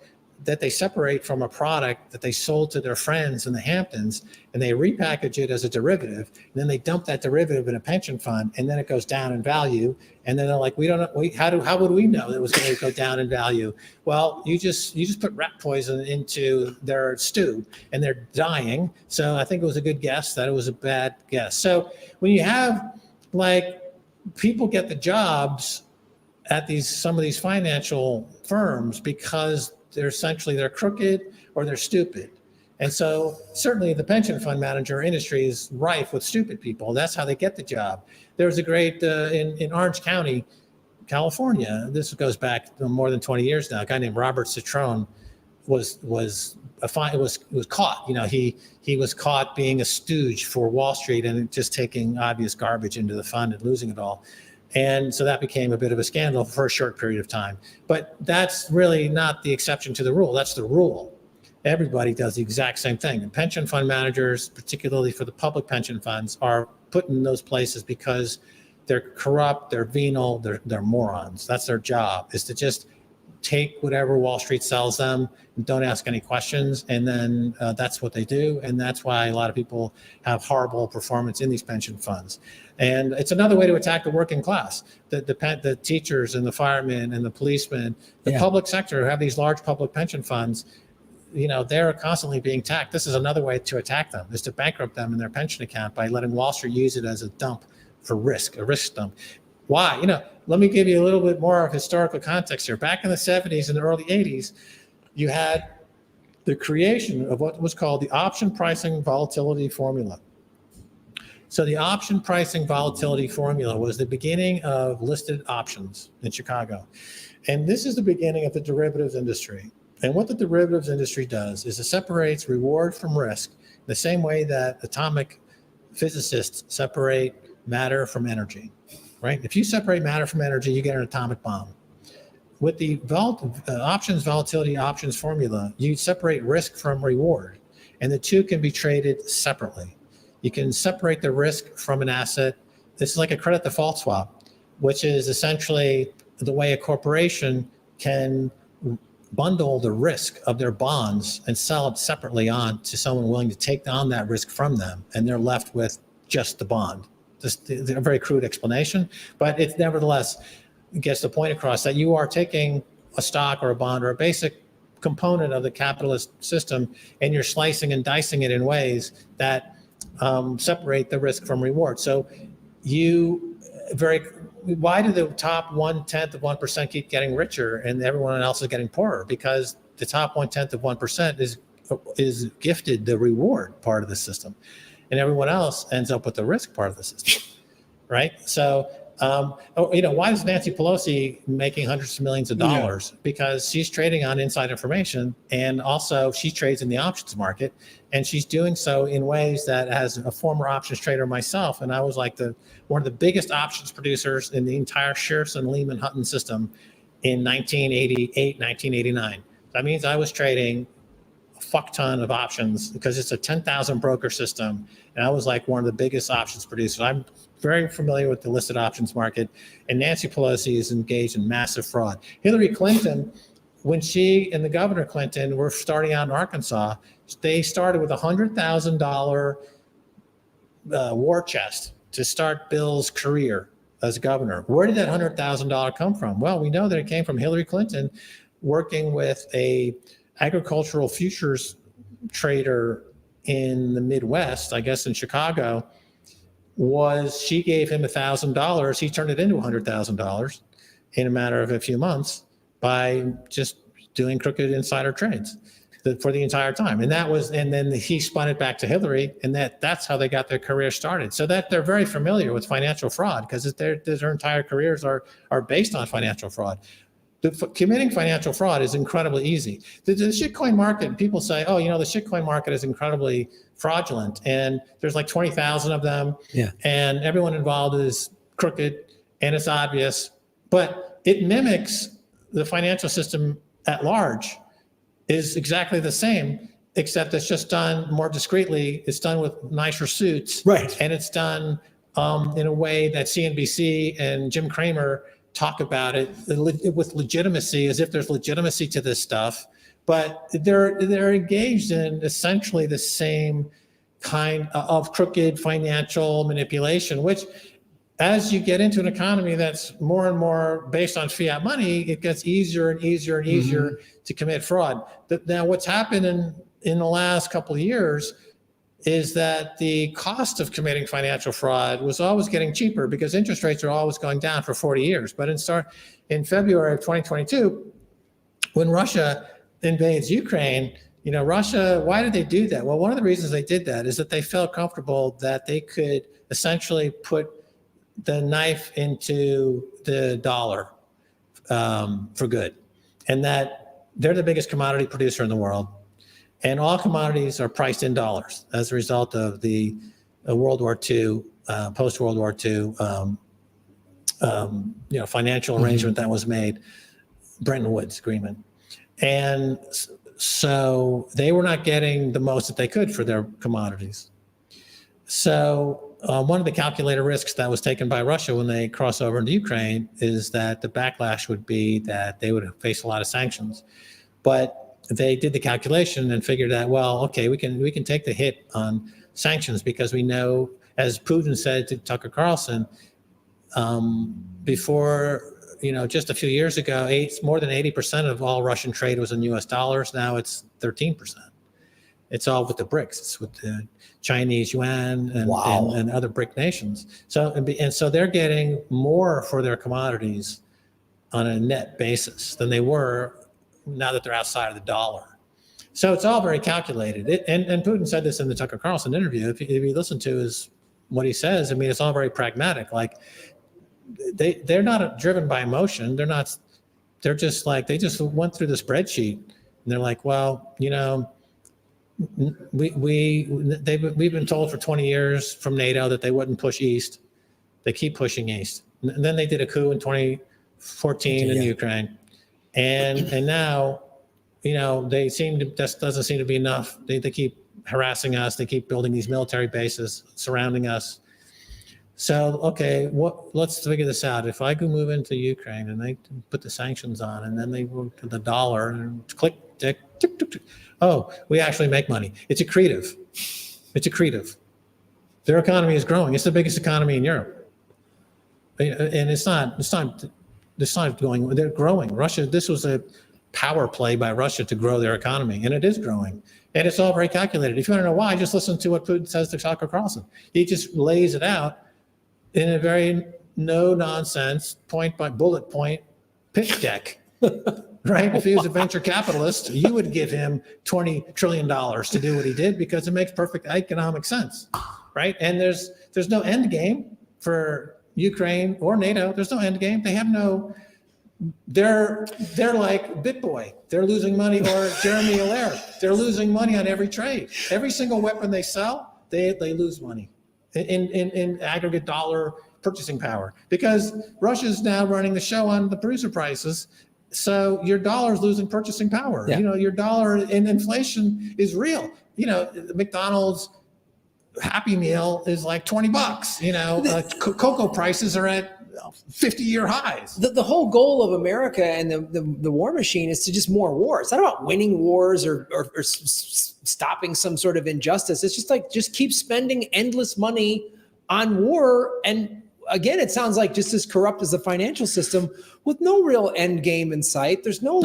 that they separate from a product that they sold to their friends in the Hamptons, and they repackage it as a derivative, and then they dump that derivative in a pension fund, and then it goes down in value. And then they're like, we don't know, how would we know that it was going to go down in value? Well, you just put rat poison into their stew, and they're dying. So I think it was a good guess that it was a bad guess. So when you have like people get the jobs at some of these financial firms because they're crooked or they're stupid. And so certainly the pension fund manager industry is rife with stupid people. That's how they get the job. There was a great, in Orange County, California, this goes back more than 20 years now, a guy named Robert Citron was caught. He was caught being a stooge for Wall Street and just taking obvious garbage into the fund and losing it all. And so that became a bit of a scandal for a short period of time. But that's really not the exception to the rule. That's the rule. Everybody does the exact same thing. And pension fund managers, particularly for the public pension funds, are put in those places because they're corrupt, they're venal, they're morons. That's their job, is to just take whatever Wall Street sells them and don't ask any questions. And then that's what they do. And that's why a lot of people have horrible performance in these pension funds. And it's another way to attack the working class. The teachers and the firemen and the policemen, the public sector who have these large public pension funds, they're constantly being attacked. This is another way to attack them, is to bankrupt them in their pension account by letting Wall Street use it as a dump for risk, a risk dump. Why? Let me give you a little bit more of historical context here. Back in the 70s and the early 80s, you had the creation of what was called the option pricing volatility formula. So the option pricing volatility formula was the beginning of listed options in Chicago. And this is the beginning of the derivatives industry. And what the derivatives industry does is it separates reward from risk the same way that atomic physicists separate matter from energy, right? If you separate matter from energy, you get an atomic bomb. With the options volatility options formula, you separate risk from reward, and the two can be traded separately. You can separate the risk from an asset. This is like a credit default swap, which is essentially the way a corporation can bundle the risk of their bonds and sell it separately on to someone willing to take on that risk from them, and they're left with just the bond. Just a very crude explanation, but it nevertheless gets the point across that you are taking a stock or a bond or a basic component of the capitalist system, and you're slicing and dicing it in ways that separate the risk from reward. So why do the top 1/10 of 1% keep getting richer and everyone else is getting poorer? Because the top 1/10 of 1% is gifted the reward part of the system, and everyone else ends up with the risk part of the system, right? So, why is Nancy Pelosi making hundreds of millions of dollars? Because she's trading on inside information, and also she trades in the options market, and she's doing so in ways that, as a former options trader myself, and I was like one of the biggest options producers in the entire Shearson Lehman Hutton system in 1988, 1989. That means I was trading a fuck ton of options because it's a 10,000 broker system, and I was like one of the biggest options producers. I'm very familiar with the listed options market, and Nancy Pelosi is engaged in massive fraud. Hillary Clinton, when she and the Governor Clinton were starting out in Arkansas, they started with $100,000 war chest to start Bill's career as governor. Where did that $100,000 come from? Well, we know that it came from Hillary Clinton working with a agricultural futures trader in the Midwest, I guess in Chicago. She gave him $1,000. He turned it into $100,000 in a matter of a few months by just doing crooked insider trades for the entire time. And then he spun it back to Hillary, and that's how they got their career started. So that they're very familiar with financial fraud because their entire careers are based on financial fraud. Committing financial fraud is incredibly easy. The shitcoin market, people say, the shitcoin market is incredibly fraudulent, and there's like 20,000 of them, and everyone involved is crooked, and it's obvious, but it mimics the financial system at large, is exactly the same, except it's just done more discreetly. It's done with nicer suits, right? And it's done in a way that CNBC and Jim Cramer talk about it with legitimacy, as if there's legitimacy to this stuff, but they're engaged in essentially the same kind of crooked financial manipulation, which as you get into an economy that's more and more based on fiat money, it gets easier and easier and easier to commit fraud. Now, what's happened in the last couple of years is that the cost of committing financial fraud was always getting cheaper because interest rates are always going down for 40 years. But in February of 2022, when Russia invades Ukraine, Russia, why did they do that? Well, one of the reasons they did that is that they felt comfortable that they could essentially put the knife into the dollar for good, and that they're the biggest commodity producer in the world. And all commodities are priced in dollars as a result of the World War II, post-World War II, financial arrangement that was made, Bretton Woods agreement. And so they were not getting the most that they could for their commodities. So one of the calculated risks that was taken by Russia when they cross over into Ukraine is that the backlash would be that they would face a lot of sanctions. But they did the calculation and figured that, well, okay, we can take the hit on sanctions because we know, as Putin said to Tucker Carlson, before, just a few years ago, more than 80% of all Russian trade was in US dollars. Now it's 13%. It's all with the BRICS. It's with the Chinese yuan and other BRIC nations. So they're getting more for their commodities on a net basis than they were now that they're outside of the dollar. So it's all very calculated. And Putin said this in the Tucker Carlson interview. If you listen to what he says, it's all very pragmatic. Like they're not driven by emotion. They just went through the spreadsheet and they're like, well, we've been told for 20 years from NATO that they wouldn't push east. They keep pushing east. And then they did a coup in 2014 in Ukraine. And now, that doesn't seem to be enough. They keep harassing us. They keep building these military bases surrounding us. So, okay, let's figure this out. If I can move into Ukraine and they put the sanctions on and then they move to the dollar and click, tick, tick, tick, tick. Oh, we actually make money. It's accretive. Their economy is growing. It's the biggest economy in Europe. And it's not going, they're growing. Russia, this was a power play by Russia to grow their economy, and it is growing. And it's all very calculated. If you want to know why, just listen to what Putin says to Tucker Carlson. He just lays it out in a very no-nonsense, bullet point pitch deck, right? If he was a venture capitalist, you would give him $20 trillion to do what he did because it makes perfect economic sense, right? And there's no end game for Ukraine or NATO. There's no end game. They have they're like BitBoy. They're losing money, or Jeremy Allaire. They're losing money on every trade. Every single weapon they sell, they lose money in aggregate dollar purchasing power because Russia's now running the show on the producer prices. So your dollar is losing purchasing power. Yeah. Your dollar and inflation is real. McDonald's Happy Meal is like $20. Cocoa prices are at 50-year highs. The whole goal of America and the war machine is to just more war. It's not about winning wars or stopping some sort of injustice. It's just keep spending endless money on war. And again, it sounds like just as corrupt as the financial system with no real end game in sight. There's no.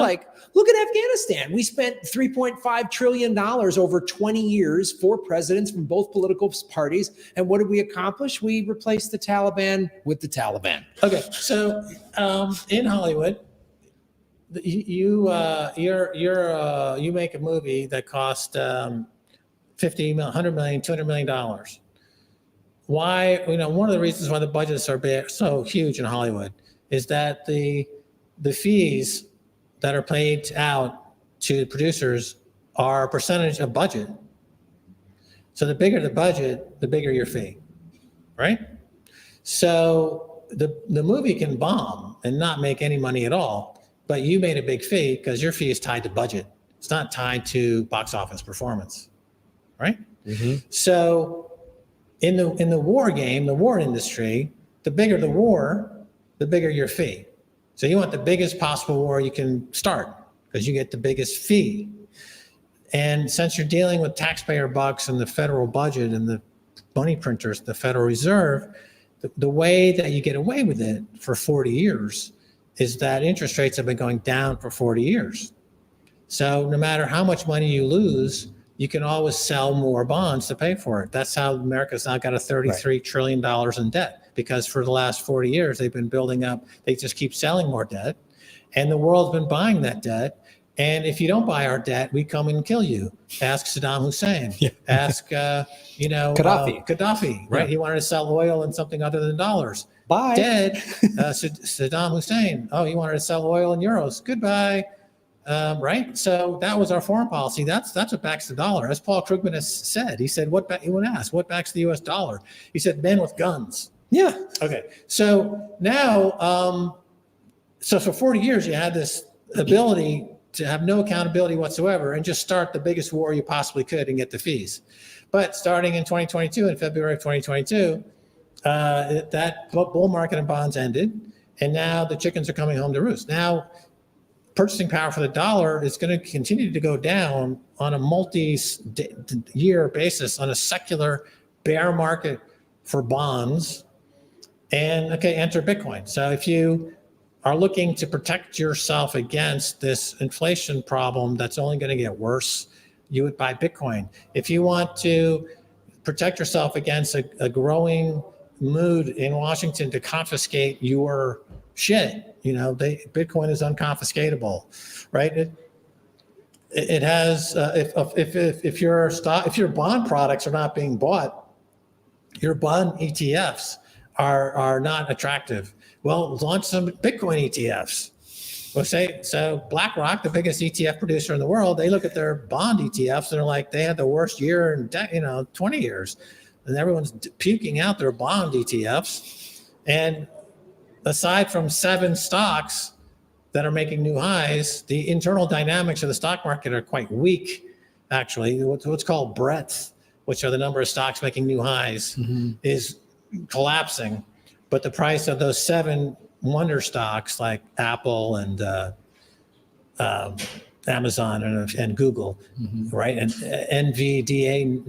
Look at Afghanistan. We spent $3.5 trillion over 20 years, 4 presidents from both political parties. And what did we accomplish? We replaced the Taliban with the Taliban. Okay, so in Hollywood, you make a movie that cost $50 million, $100 million, $200 million. Why? One of the reasons why the budgets are so huge in Hollywood is that the fees that are paid out to producers are a percentage of budget. So the bigger the budget, the bigger your fee, right? So the movie can bomb and not make any money at all, but you made a big fee because your fee is tied to budget. It's not tied to box office performance, right? Mm-hmm. So in the war game, the war industry, the bigger the war, the bigger your fee. So you want the biggest possible war you can start because you get the biggest fee. And since you're dealing with taxpayer bucks and the federal budget and the money printers, the Federal Reserve, the way that you get away with it for 40 years is that interest rates have been going down for 40 years. So no matter how much money you lose, you can always sell more bonds to pay for it. That's how America's now got a $33 trillion in debt, because for the last 40 years, they've been building up, they just keep selling more debt, and the world's been buying that debt. And if you don't buy our debt, we come and kill you. Ask Saddam Hussein. Yeah. Ask, Gaddafi, right? Yeah. He wanted to sell oil and something other than dollars. Bye. Dead. Saddam Hussein. Oh, he wanted to sell oil in euros. Goodbye. Right? So that was our foreign policy. That's what backs the dollar. As Paul Krugman has said, he said, when asked, what backs the US dollar? He said, men with guns. Yeah. Okay. So now, so for 40 years, you had this ability to have no accountability whatsoever and just start the biggest war you possibly could and get the fees. But starting in 2022, in February of 2022, that bull market in bonds ended, and now the chickens are coming home to roost. Now, purchasing power for the dollar is going to continue to go down on a multi-year basis on a secular bear market for bonds. And enter Bitcoin. So if you are looking to protect yourself against this inflation problem that's only going to get worse, you would buy Bitcoin. If you want to protect yourself against a growing mood in Washington to confiscate your shit, Bitcoin is unconfiscatable, right? It has if your bond products are not being bought, your bond ETFs are not attractive. Well, launch some Bitcoin ETFs. Well, so BlackRock, the biggest ETF producer in the world, they look at their bond ETFs and they're like, they had the worst year in 20 years, and everyone's puking out their bond ETFs. And aside from 7 stocks that are making new highs, the internal dynamics of the stock market are quite weak. Actually, what's called breadth, which are the number of stocks making new highs, is collapsing. But the price of those 7 wonder stocks like Apple and Amazon and Google, right? And NVIDIA,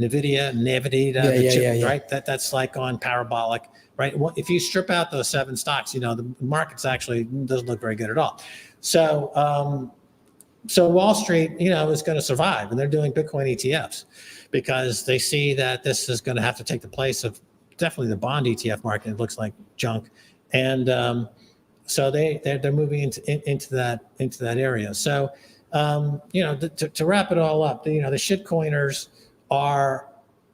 right? That's like on parabolic, right? If you strip out those 7 stocks, the market's actually doesn't look very good at all. So, so Wall Street, is going to survive, and they're doing Bitcoin ETFs because they see that this is going to have to take the place of definitely the bond ETF market. It looks like junk, and so they're moving into that area. So to wrap it all up, the shitcoiners are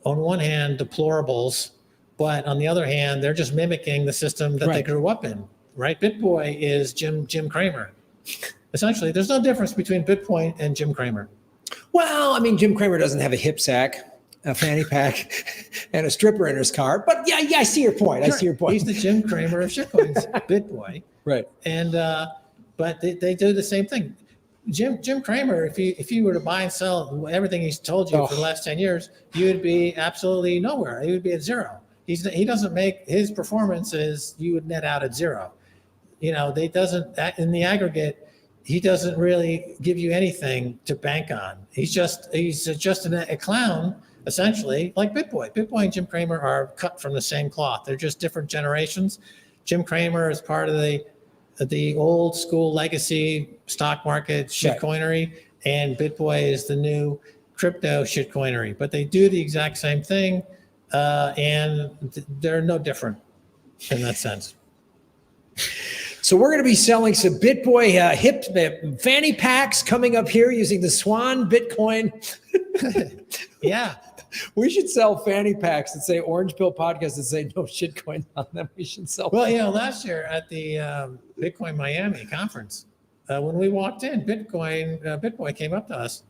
on one hand deplorables, but on the other hand they're just mimicking the system that they grew up in. Right? BitBoy is Jim Cramer. Essentially, there's no difference between Bitcoin and Jim Cramer. Well, I mean, Jim Cramer doesn't have a hip sack, a fanny pack, and a stripper in his car. But yeah, I see your point. Sure. I see your point. He's the Jim Cramer of shitcoins, BitBoy. Right. And but they do the same thing. Jim Cramer, if you were to buy and sell everything he's told you for the last 10 years, you would be absolutely nowhere. You would be at zero. He doesn't make his performances. You would net out at zero. They doesn't in the aggregate. He doesn't really give you anything to bank on. He's just a clown, essentially, like BitBoy. BitBoy and Jim Cramer are cut from the same cloth. They're just different generations. Jim Cramer is part of the old school legacy stock market shitcoinery, and BitBoy is the new crypto shitcoinery. But they do the exact same thing, and they're no different in that sense. So we're going to be selling some BitBoy hip fanny packs coming up here using the Swan Bitcoin. Yeah. We should sell fanny packs that say Orange Pill Podcast and say no shitcoin on them. We should sell. Well, last year at the Bitcoin Miami conference, when we walked in, BitBoy came up to us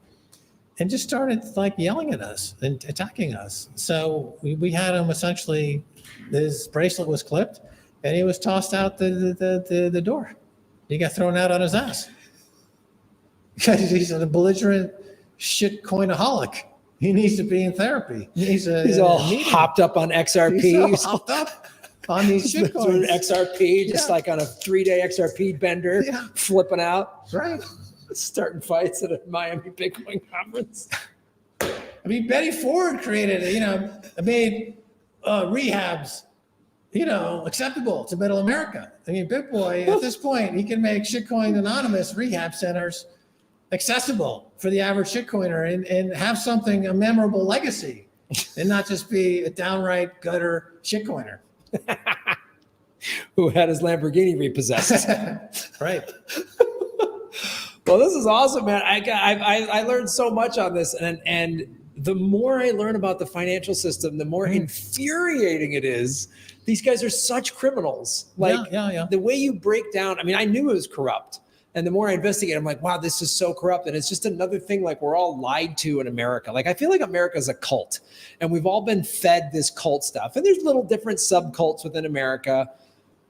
and just started yelling at us and attacking us. So we had him essentially, his bracelet was clipped, and he was tossed out the door. He got thrown out on his ass. Because he's a belligerent shitcoinaholic. He needs to be in therapy. He's all hopped up on XRP. He's hopped up on these shitcoins. XRP, just like on a 3-day XRP bender, flipping out. Right. Starting fights at a Miami Bitcoin conference. I mean, Betty Ford created, made rehabs, acceptable to middle America. I mean, BitBoy, at this point, he can make shitcoin anonymous rehab centers accessible for the average shitcoiner and have something, a memorable legacy, and not just be a downright gutter shitcoiner. Who had his Lamborghini repossessed. Right. Well, this is awesome, man. I learned so much on this, and the more I learn about the financial system, the more infuriating it is. These guys are such criminals. Yeah. The way you break down, I mean, I knew it was corrupt. And the more I investigate, I'm like, wow, this is so corrupt. And it's just another thing, like we're all lied to in America. Like, I feel like America is a cult and we've all been fed this cult stuff. And there's little different subcults within America.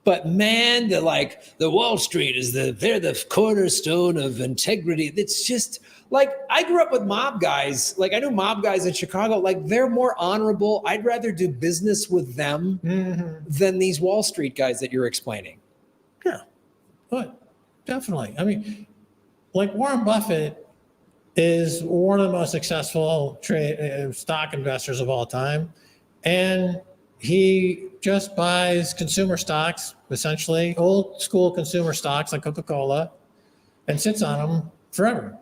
But man, the Wall Street they're the cornerstone of integrity. It's just like, I grew up with mob guys. Like, I knew mob guys in Chicago. Like, they're more honorable. I'd rather do business with them than these Wall Street guys that you're explaining. Yeah, but definitely. I mean, like Warren Buffett is one of the most successful stock investors of all time. And he just buys consumer stocks, essentially old school consumer stocks like Coca-Cola, and sits on them forever.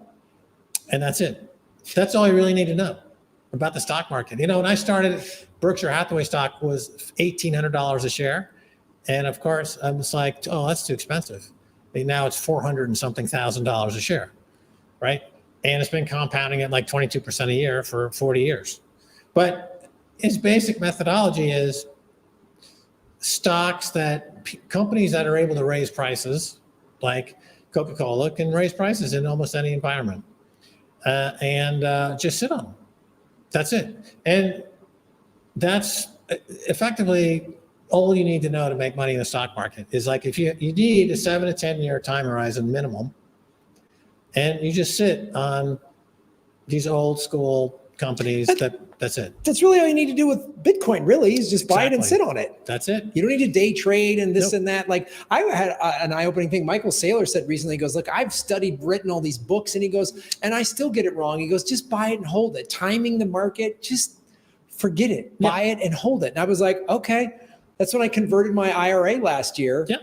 And that's it. That's all you really need to know about the stock market. When I started, Berkshire Hathaway stock was $1,800 a share. And of course, I was like, oh, that's too expensive. And now it's $400 and something thousand a share, right? And it's been compounding at like 22% a year for 40 years. But his basic methodology is stocks companies that are able to raise prices, like Coca-Cola, can raise prices in almost any environment, and just sit on them. That's it. And that's effectively all you need to know to make money in the stock market. Is like, if you need a 7 to 10 year time horizon minimum, and you just sit on these old school companies. That's it. That's really all you need to do with Bitcoin, really, is just buy it and sit on it. That's it. You don't need to day trade and this and that. Like, I had an eye-opening thing. Michael Saylor said recently, he goes, look, I've written all these books, and he goes, and I still get it wrong. He goes, just buy it and hold it. Timing the market, just forget it. Yeah. Buy it and hold it. And I was like, okay. That's when I converted my IRA last year. Yeah.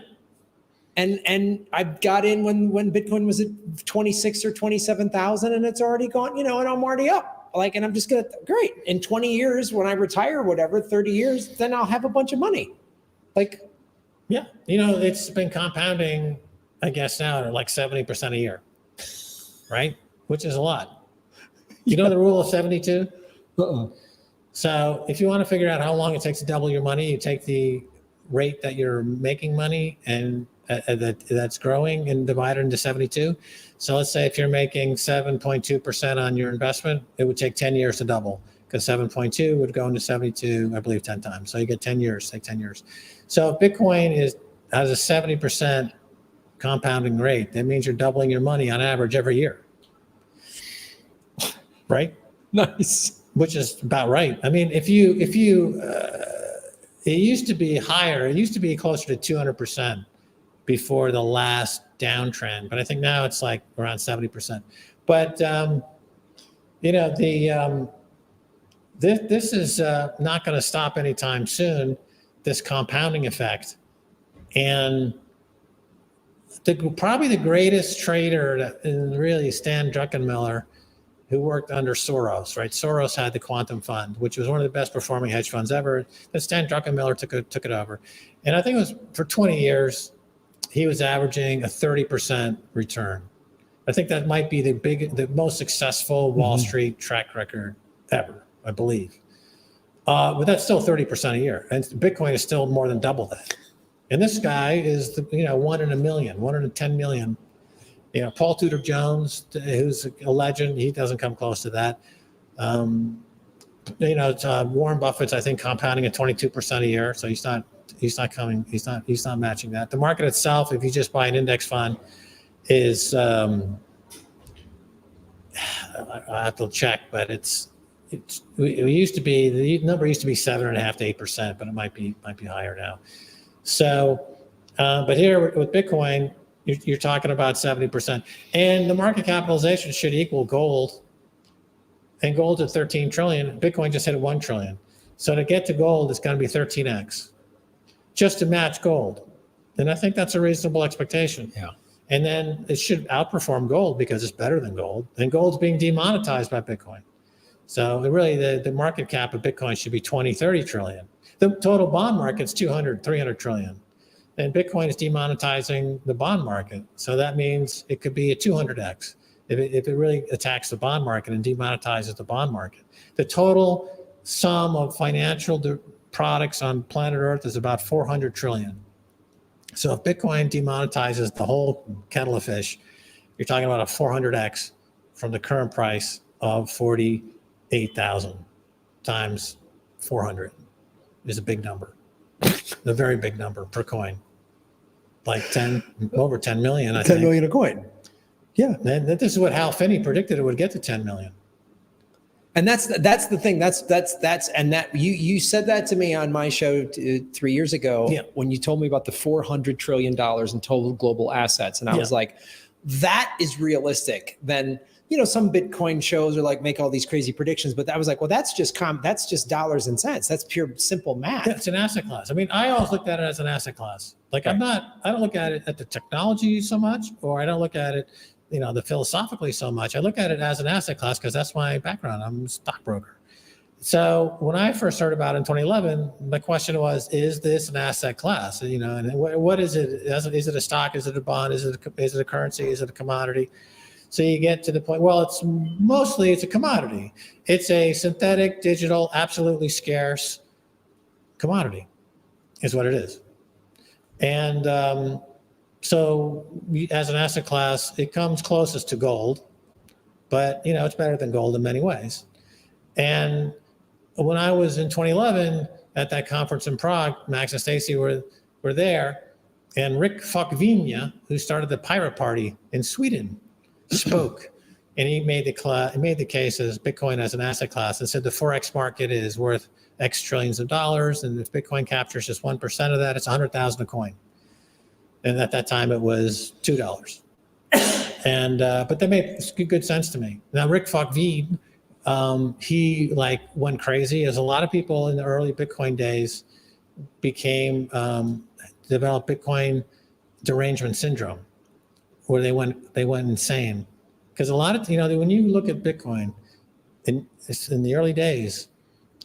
And I got in when Bitcoin was at 26 or 27,000, and it's already gone, and I'm already up. Like, and I'm just great. In 20 years, when I retire, whatever, 30 years, then I'll have a bunch of money. Like, yeah, it's been compounding, I guess now at like 70% a year, right? Which is a lot. You know the rule of 72? So if you want to figure out how long it takes to double your money, you take the rate that you're making money and that's growing and divide it into 72. So let's say if you're making 7.2% on your investment, it would take 10 years to double, because 7.2 would go into 72, I believe, 10 times. So you get 10 years, take 10 years. So if Bitcoin has a 70% compounding rate, that means you're doubling your money on average every year. Right? Nice. Which is about right. I mean, if you it used to be higher. It used to be closer to 200% before the last downtrend, but I think now it's like around 70%. But this is not going to stop anytime soon. This compounding effect, and probably the greatest trader is really Stan Druckenmiller, who worked under Soros. Right, Soros had the Quantum Fund, which was one of the best performing hedge funds ever. Then Stan Druckenmiller took it over, and I think it was for 20 years. He was averaging a 30% return. I think that might be the most successful Wall Street track record ever, I believe. But that's still 30% a year, and Bitcoin is still more than double that. And this guy is 1 in a million, 1 in a 10 million. Paul Tudor Jones, who's a legend, he doesn't come close to that. Warren Buffett's, I think, compounding at 22% a year, so he's not matching that. The market itself, if you just buy an index fund, is I have to check, but it used to be, the number used to be 7.5% to 8%, but it might be higher now. So, but here with Bitcoin, You're talking about 70%. And the market capitalization should equal gold. And gold's at 13 trillion. Bitcoin just hit 1 trillion. So to get to gold, it's going to be 13x just to match gold. And I think that's a reasonable expectation. Yeah. And then it should outperform gold because it's better than gold. And gold's being demonetized by Bitcoin. So really the market cap of Bitcoin should be 20, 30 trillion. The total bond market's 200, 300 trillion. And Bitcoin is demonetizing the bond market. So that means it could be a 200x if it really attacks the bond market and demonetizes the bond market. The total sum of financial products on planet Earth is about 400 trillion. So if Bitcoin demonetizes the whole kettle of fish, you're talking about a 400x from the current price of 48,000 times 400 is a big number, a very big number per coin. Like over 10 million, I think. 10 million a coin. Yeah. And this is what Hal Finney predicted it would get to 10 million. And that's the thing. That's and that you said that to me on my show 3 years ago when you told me about the $400 trillion in total global assets. And I was like, that is realistic. Then, some Bitcoin shows are like make all these crazy predictions, but I was like, well, that's just dollars and cents. That's pure simple math. Yeah, it's an asset class. I mean, I always looked at it as an asset class. Like I don't look at it at the technology so much, or I don't look at it, the philosophically so much. I look at it as an asset class because that's my background. I'm a stockbroker. So when I first heard about it in 2011, my question was, is this an asset class? And what is it? Is it a stock? Is it a bond? Is it a currency? Is it a commodity? So you get to the point, well, it's a commodity. It's a synthetic, digital, absolutely scarce commodity is what it is. And so as an asset class, it comes closest to gold, but it's better than gold in many ways. And when I was in 2011 at that conference in Prague, Max and Stacy were there, and Rick Fakvinja, who started the Pirate Party in Sweden, spoke, and he made the case as Bitcoin as an asset class and said the Forex market is worth X trillions of dollars, and if Bitcoin captures just 1% of that, it's 100,000 a coin. And at that time, it was $2. And but that made good sense to me. Now, Rick Fakvinja, he went crazy, as a lot of people in the early Bitcoin days developed Bitcoin derangement syndrome, where they went insane. Because a lot of, when you look at Bitcoin in the early days,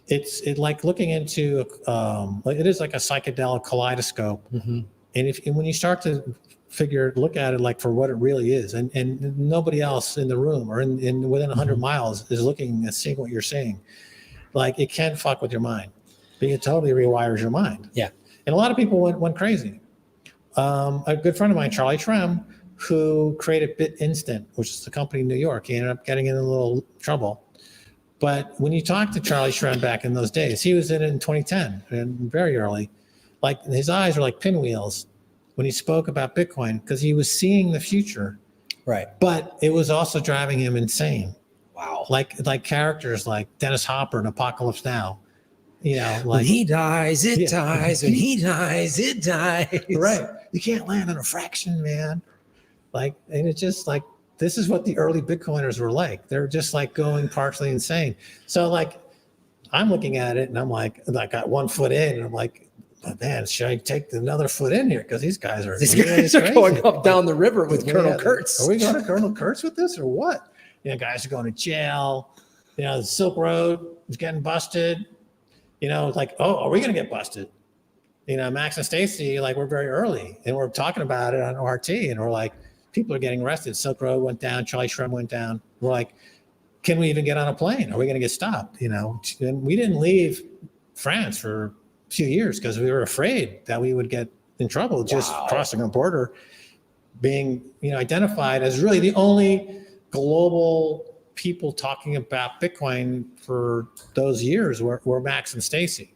it's like looking into, it is like a psychedelic kaleidoscope. Mm-hmm. And when you start to look at it like for what it really is, and nobody else in the room or in within 100 miles is looking and seeing what you're seeing, like it can fuck with your mind. It totally rewires your mind. Yeah. And a lot of people went crazy. A good friend of mine, Charlie Shrem, who created BitInstant, which is the company in New York. He ended up getting in a little trouble. But when you talk to Charlie Shrem back in those days, he was in it in 2010 and very early. Like his eyes were like pinwheels when he spoke about Bitcoin because he was seeing the future. Right. But it was also driving him insane. Wow. Like characters like Dennis Hopper in Apocalypse Now. When he dies, it dies. When he dies, it dies. Right. You can't land on a fraction, man. And it's just like, this is what the early Bitcoiners were like. They're just like going partially insane. So I'm looking at it and I'm like, I got 1 foot in and I'm like, oh, man, should I take another foot in here? Because these guys are going up down the river with Colonel Kurtz. Are we going to Colonel Kurtz with this or what? Guys are going to jail. The Silk Road is getting busted. It's like, oh, are we going to get busted? Max and Stacy, we're very early and we're talking about it on RT and we're like, people are getting arrested. Silk Road went down. Charlie Shrem went down. We're like, can we even get on a plane? Are we going to get stopped? And we didn't leave France for a few years because we were afraid that we would get in trouble just crossing a border, being, identified as really the only global people talking about Bitcoin for those years were Max and Stacy.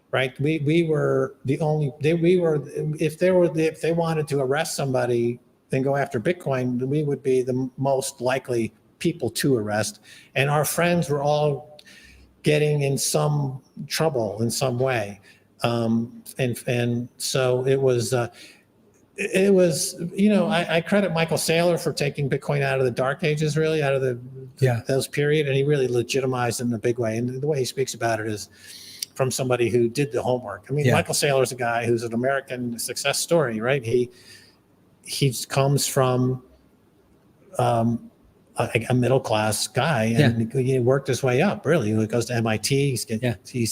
Right. We were the only, if they wanted to arrest somebody and go after Bitcoin, we would be the most likely people to arrest. And our friends were all getting in some trouble in some way. And so it was, it was, I credit Michael Saylor for taking Bitcoin out of the dark ages, really out of those period. And he really legitimized it in a big way. And the way he speaks about it is from somebody who did the homework. I mean, Michael Saylor is a guy who's an American success story, right? He comes from a middle class guy, and he worked his way up. Really, he goes to MIT. He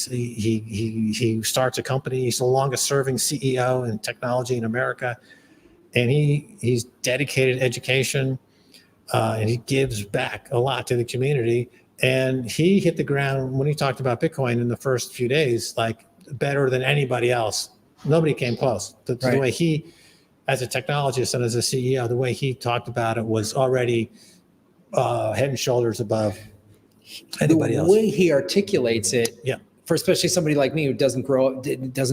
starts a company. He's the longest serving CEO in technology in America, and he's dedicated to education, and he gives back a lot to the community. And he hit the ground when he talked about Bitcoin in the first few days, like better than anybody else. Nobody came close. The way he, as a technologist and as a CEO, the way he talked about it was already head and shoulders above anybody else. The way he articulates it, for especially somebody like me who doesn't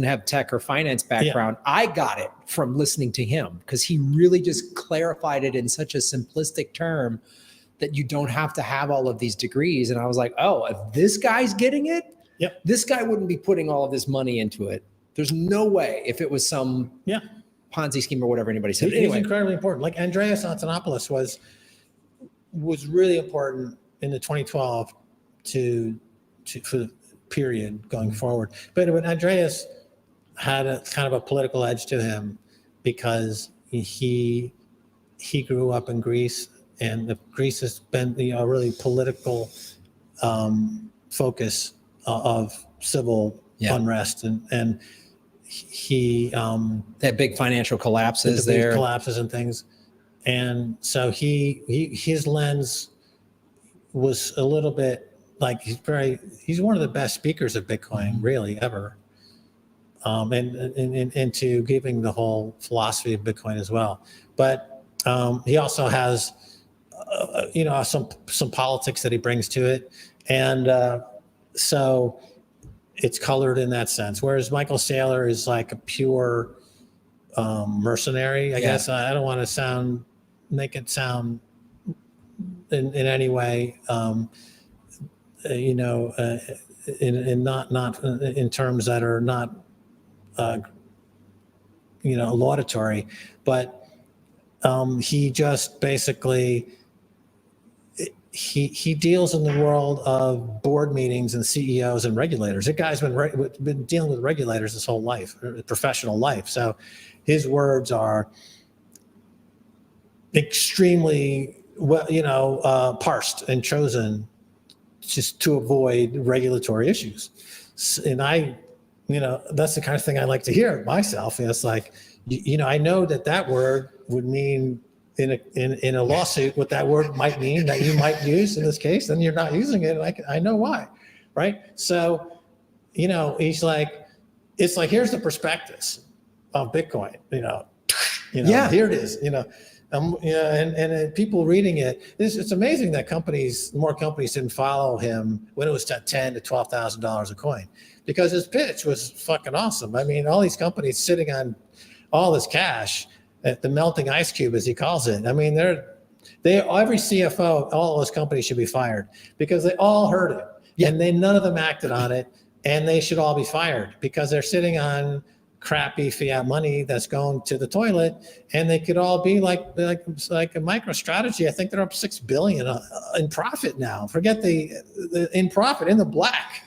have tech or finance background, I got it from listening to him because he really just clarified it in such a simplistic term that you don't have to have all of these degrees. And I was like, oh, if this guy's getting it, this guy wouldn't be putting all of this money into it. There's no way if it was some Ponzi scheme or whatever anybody said. He's incredibly important. Like Andreas Antonopoulos was really important in the 2012 for the period going forward. But Andreas had a kind of a political edge to him because he grew up in Greece, and Greece has been a really political focus of civil unrest, and he had big financial collapses and things. And so his lens was a little bit like he's one of the best speakers of Bitcoin really ever, and into giving the whole philosophy of Bitcoin as well. But he also has some politics that he brings to it, and so it's colored in that sense. Whereas Michael Saylor is like a pure mercenary, I guess. I don't want to make it sound in any way, in not in terms that are not, laudatory, but he just basically he deals in the world of board meetings and CEOs and regulators. That guy's been dealing with regulators his whole life, professional life. So his words are extremely parsed and chosen just to avoid regulatory issues. And that's the kind of thing I like to hear myself. It's like, I know that word would mean in a lawsuit what that word might mean that you might use in this case, then you're not using it. I know why, right? So, he's like, it's like, here's the prospectus of Bitcoin, here it is, and people reading it. It's amazing that more companies didn't follow him when it was at $10,000 to $12,000 a coin, because his pitch was fucking awesome. I mean, all these companies sitting on all this cash at the melting ice cube, as he calls it. I mean, every CFO of all those companies should be fired because they all heard it, and none of them acted on it, and they should all be fired because they're sitting on crappy fiat money that's going to the toilet, and they could all be like a MicroStrategy. I think they're up $6 billion in profit now. Forget the in profit, in the black.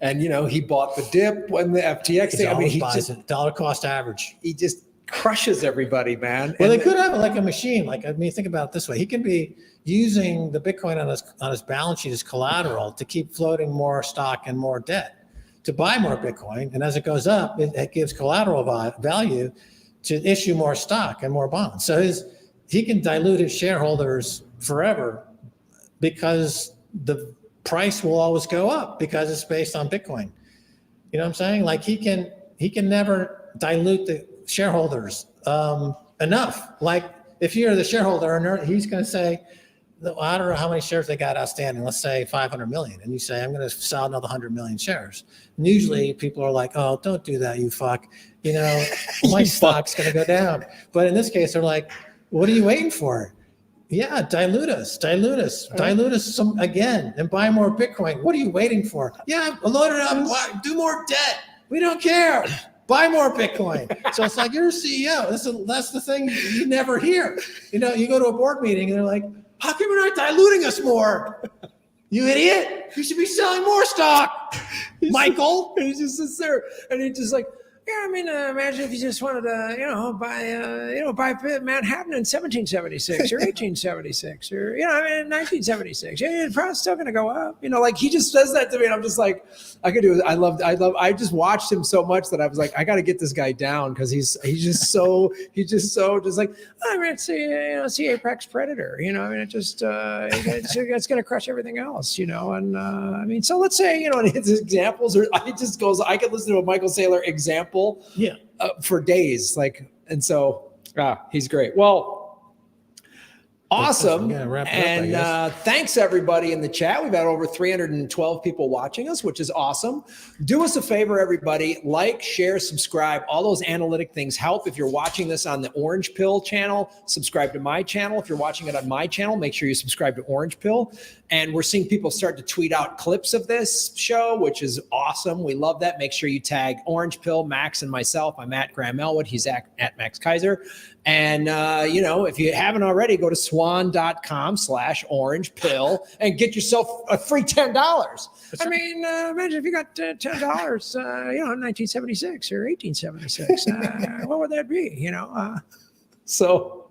And he bought the dip when the FTX thing. I mean, he buys it. Dollar cost average. He just crushes everybody, man. Well, they could have like a machine. Think about it this way: he can be using the Bitcoin on his balance sheet as collateral to keep floating more stock and more debt, to buy more Bitcoin, and as it goes up, it gives collateral value to issue more stock and more bonds. So he can dilute his shareholders forever because the price will always go up because it's based on Bitcoin. You know what I'm saying? Like he can never dilute the shareholders enough. Like if you're the shareholder, he's going to say, I don't know how many shares they got outstanding. Let's say 500 million. And you say, I'm going to sell another 100 million shares. And usually people are like, oh, don't do that, you fuck. My stock's going to go down. But in this case, they're like, what are you waiting for? Yeah, dilute us some again and buy more Bitcoin. What are you waiting for? Yeah, load it up, do more debt. We don't care. buy more Bitcoin. So it's like, you're a CEO. That's the thing you never hear. You know, you go to a board meeting and they're like, how come you're not diluting us more? You idiot. You should be selling more stock, Michael. And he just sits there and he just like, yeah, I mean, imagine if you just wanted to, buy Manhattan in 1776 or 1876 or, I mean, in 1976. Yeah, it's probably still going to go up. Like he just says that to me and I'm just like, I could do it. I just watched him so much that I was like, I got to get this guy down because he's just so like, I mean, see Apex Predator, I mean, it's going to crush everything else, and I mean, so let's say, and his examples are, I could listen to a Michael Saylor example for days, and so he's great. Well, awesome. And thanks everybody in the chat. We've had over 312 people watching us, which is awesome. Do us a favor, everybody, like, share, subscribe. All those analytic things help. If you're watching this on the Orange Pill channel, subscribe to my channel. If you're watching it on my channel, make sure you subscribe to Orange Pill. And we're seeing people start to tweet out clips of this show, which is awesome. We love that. Make sure you tag Orange Pill, Max, and myself. I'm at Graham Elwood. He's at Max Keiser. And, if you haven't already, go to swan.com/orange pill and get yourself a free $10. I mean, imagine if you got $10, in 1976 or 1876. What would that be? So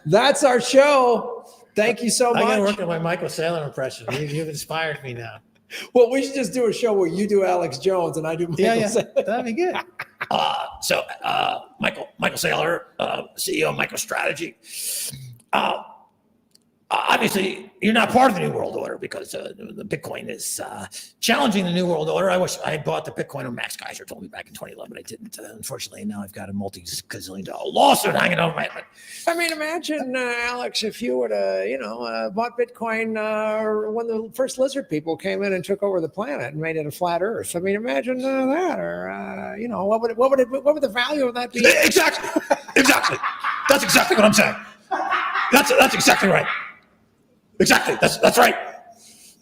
that's our show. Thank you so much. I got to work on my Michael Saylor impression. You've inspired me now. Well, we should just do a show where you do Alex Jones and I do Michael Saylor. That'd be good. Michael Saylor, CEO of MicroStrategy. Obviously, you're not part of the New World Order because the Bitcoin is challenging the New World Order. I wish I had bought the Bitcoin when Max Keiser told me back in 2011. I didn't, unfortunately. Now I've got a multi-gazillion-dollar lawsuit hanging over my head. I mean, imagine, Alex, if you would have, bought Bitcoin when the first lizard people came in and took over the planet and made it a flat Earth. I mean, imagine that, or what would the value of that be? Exactly. That's exactly what I'm saying. That's exactly right. Exactly. That's right.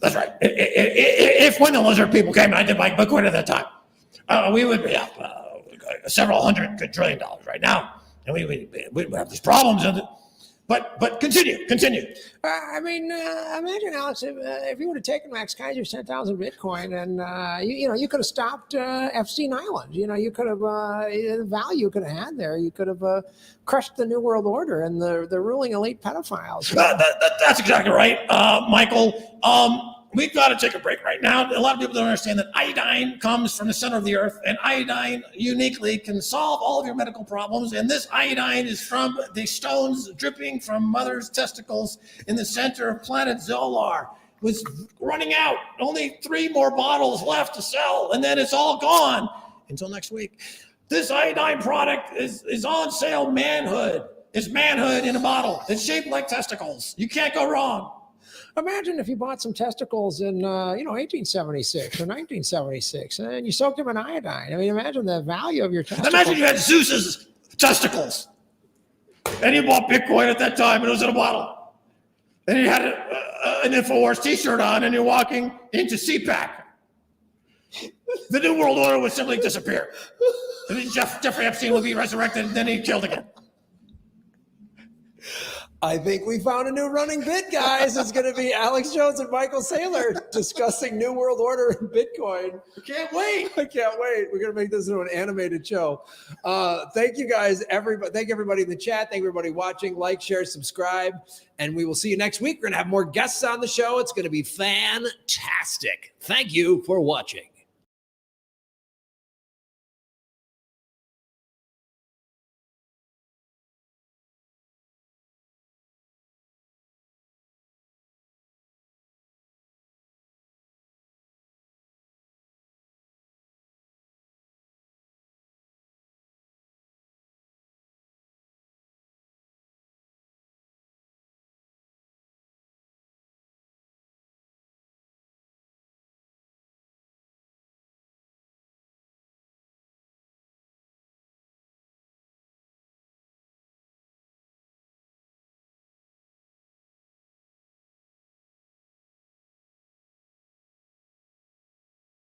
That's right. If when the lizard people came and I did buy Bitcoin at that time, we would be up several $100 trillion right now, and we would have these problems. But continue. I mean, imagine, Alex, if you would have taken Max Keiser's 10,000 Bitcoin and you could have stopped Epstein Island. You could have the value you could have had there. You could have crushed the New World Order and the ruling elite pedophiles. That's exactly right, Michael. We've got to take a break right now. A lot of people don't understand that iodine comes from the center of the earth, and iodine uniquely can solve all of your medical problems. And this iodine is from the stones dripping from mother's testicles in the center of planet Zolar. It was running out. Only 3 more bottles left to sell, and then it's all gone until next week. This iodine product is on sale. Manhood. It's manhood in a bottle. It's shaped like testicles. You can't go wrong. Imagine if you bought some testicles in, 1876 or 1976, and you soaked them in iodine. I mean, imagine the value of your testicles. Imagine you had Zeus's testicles, and you bought Bitcoin at that time, and it was in a bottle. And you had an InfoWars T-shirt on, and you're walking into CPAC. The New World Order would simply disappear. And then Jeffrey Epstein would be resurrected, and then he'd killed again. I think we found a new running bit, guys. It's going to be Alex Jones and Michael Saylor discussing New World Order and Bitcoin. I can't wait. We're going to make this into an animated show. Thank you, guys. Thank everybody in the chat. Thank everybody watching. Like, share, subscribe. And we will see you next week. We're going to have more guests on the show. It's going to be fantastic. Thank you for watching.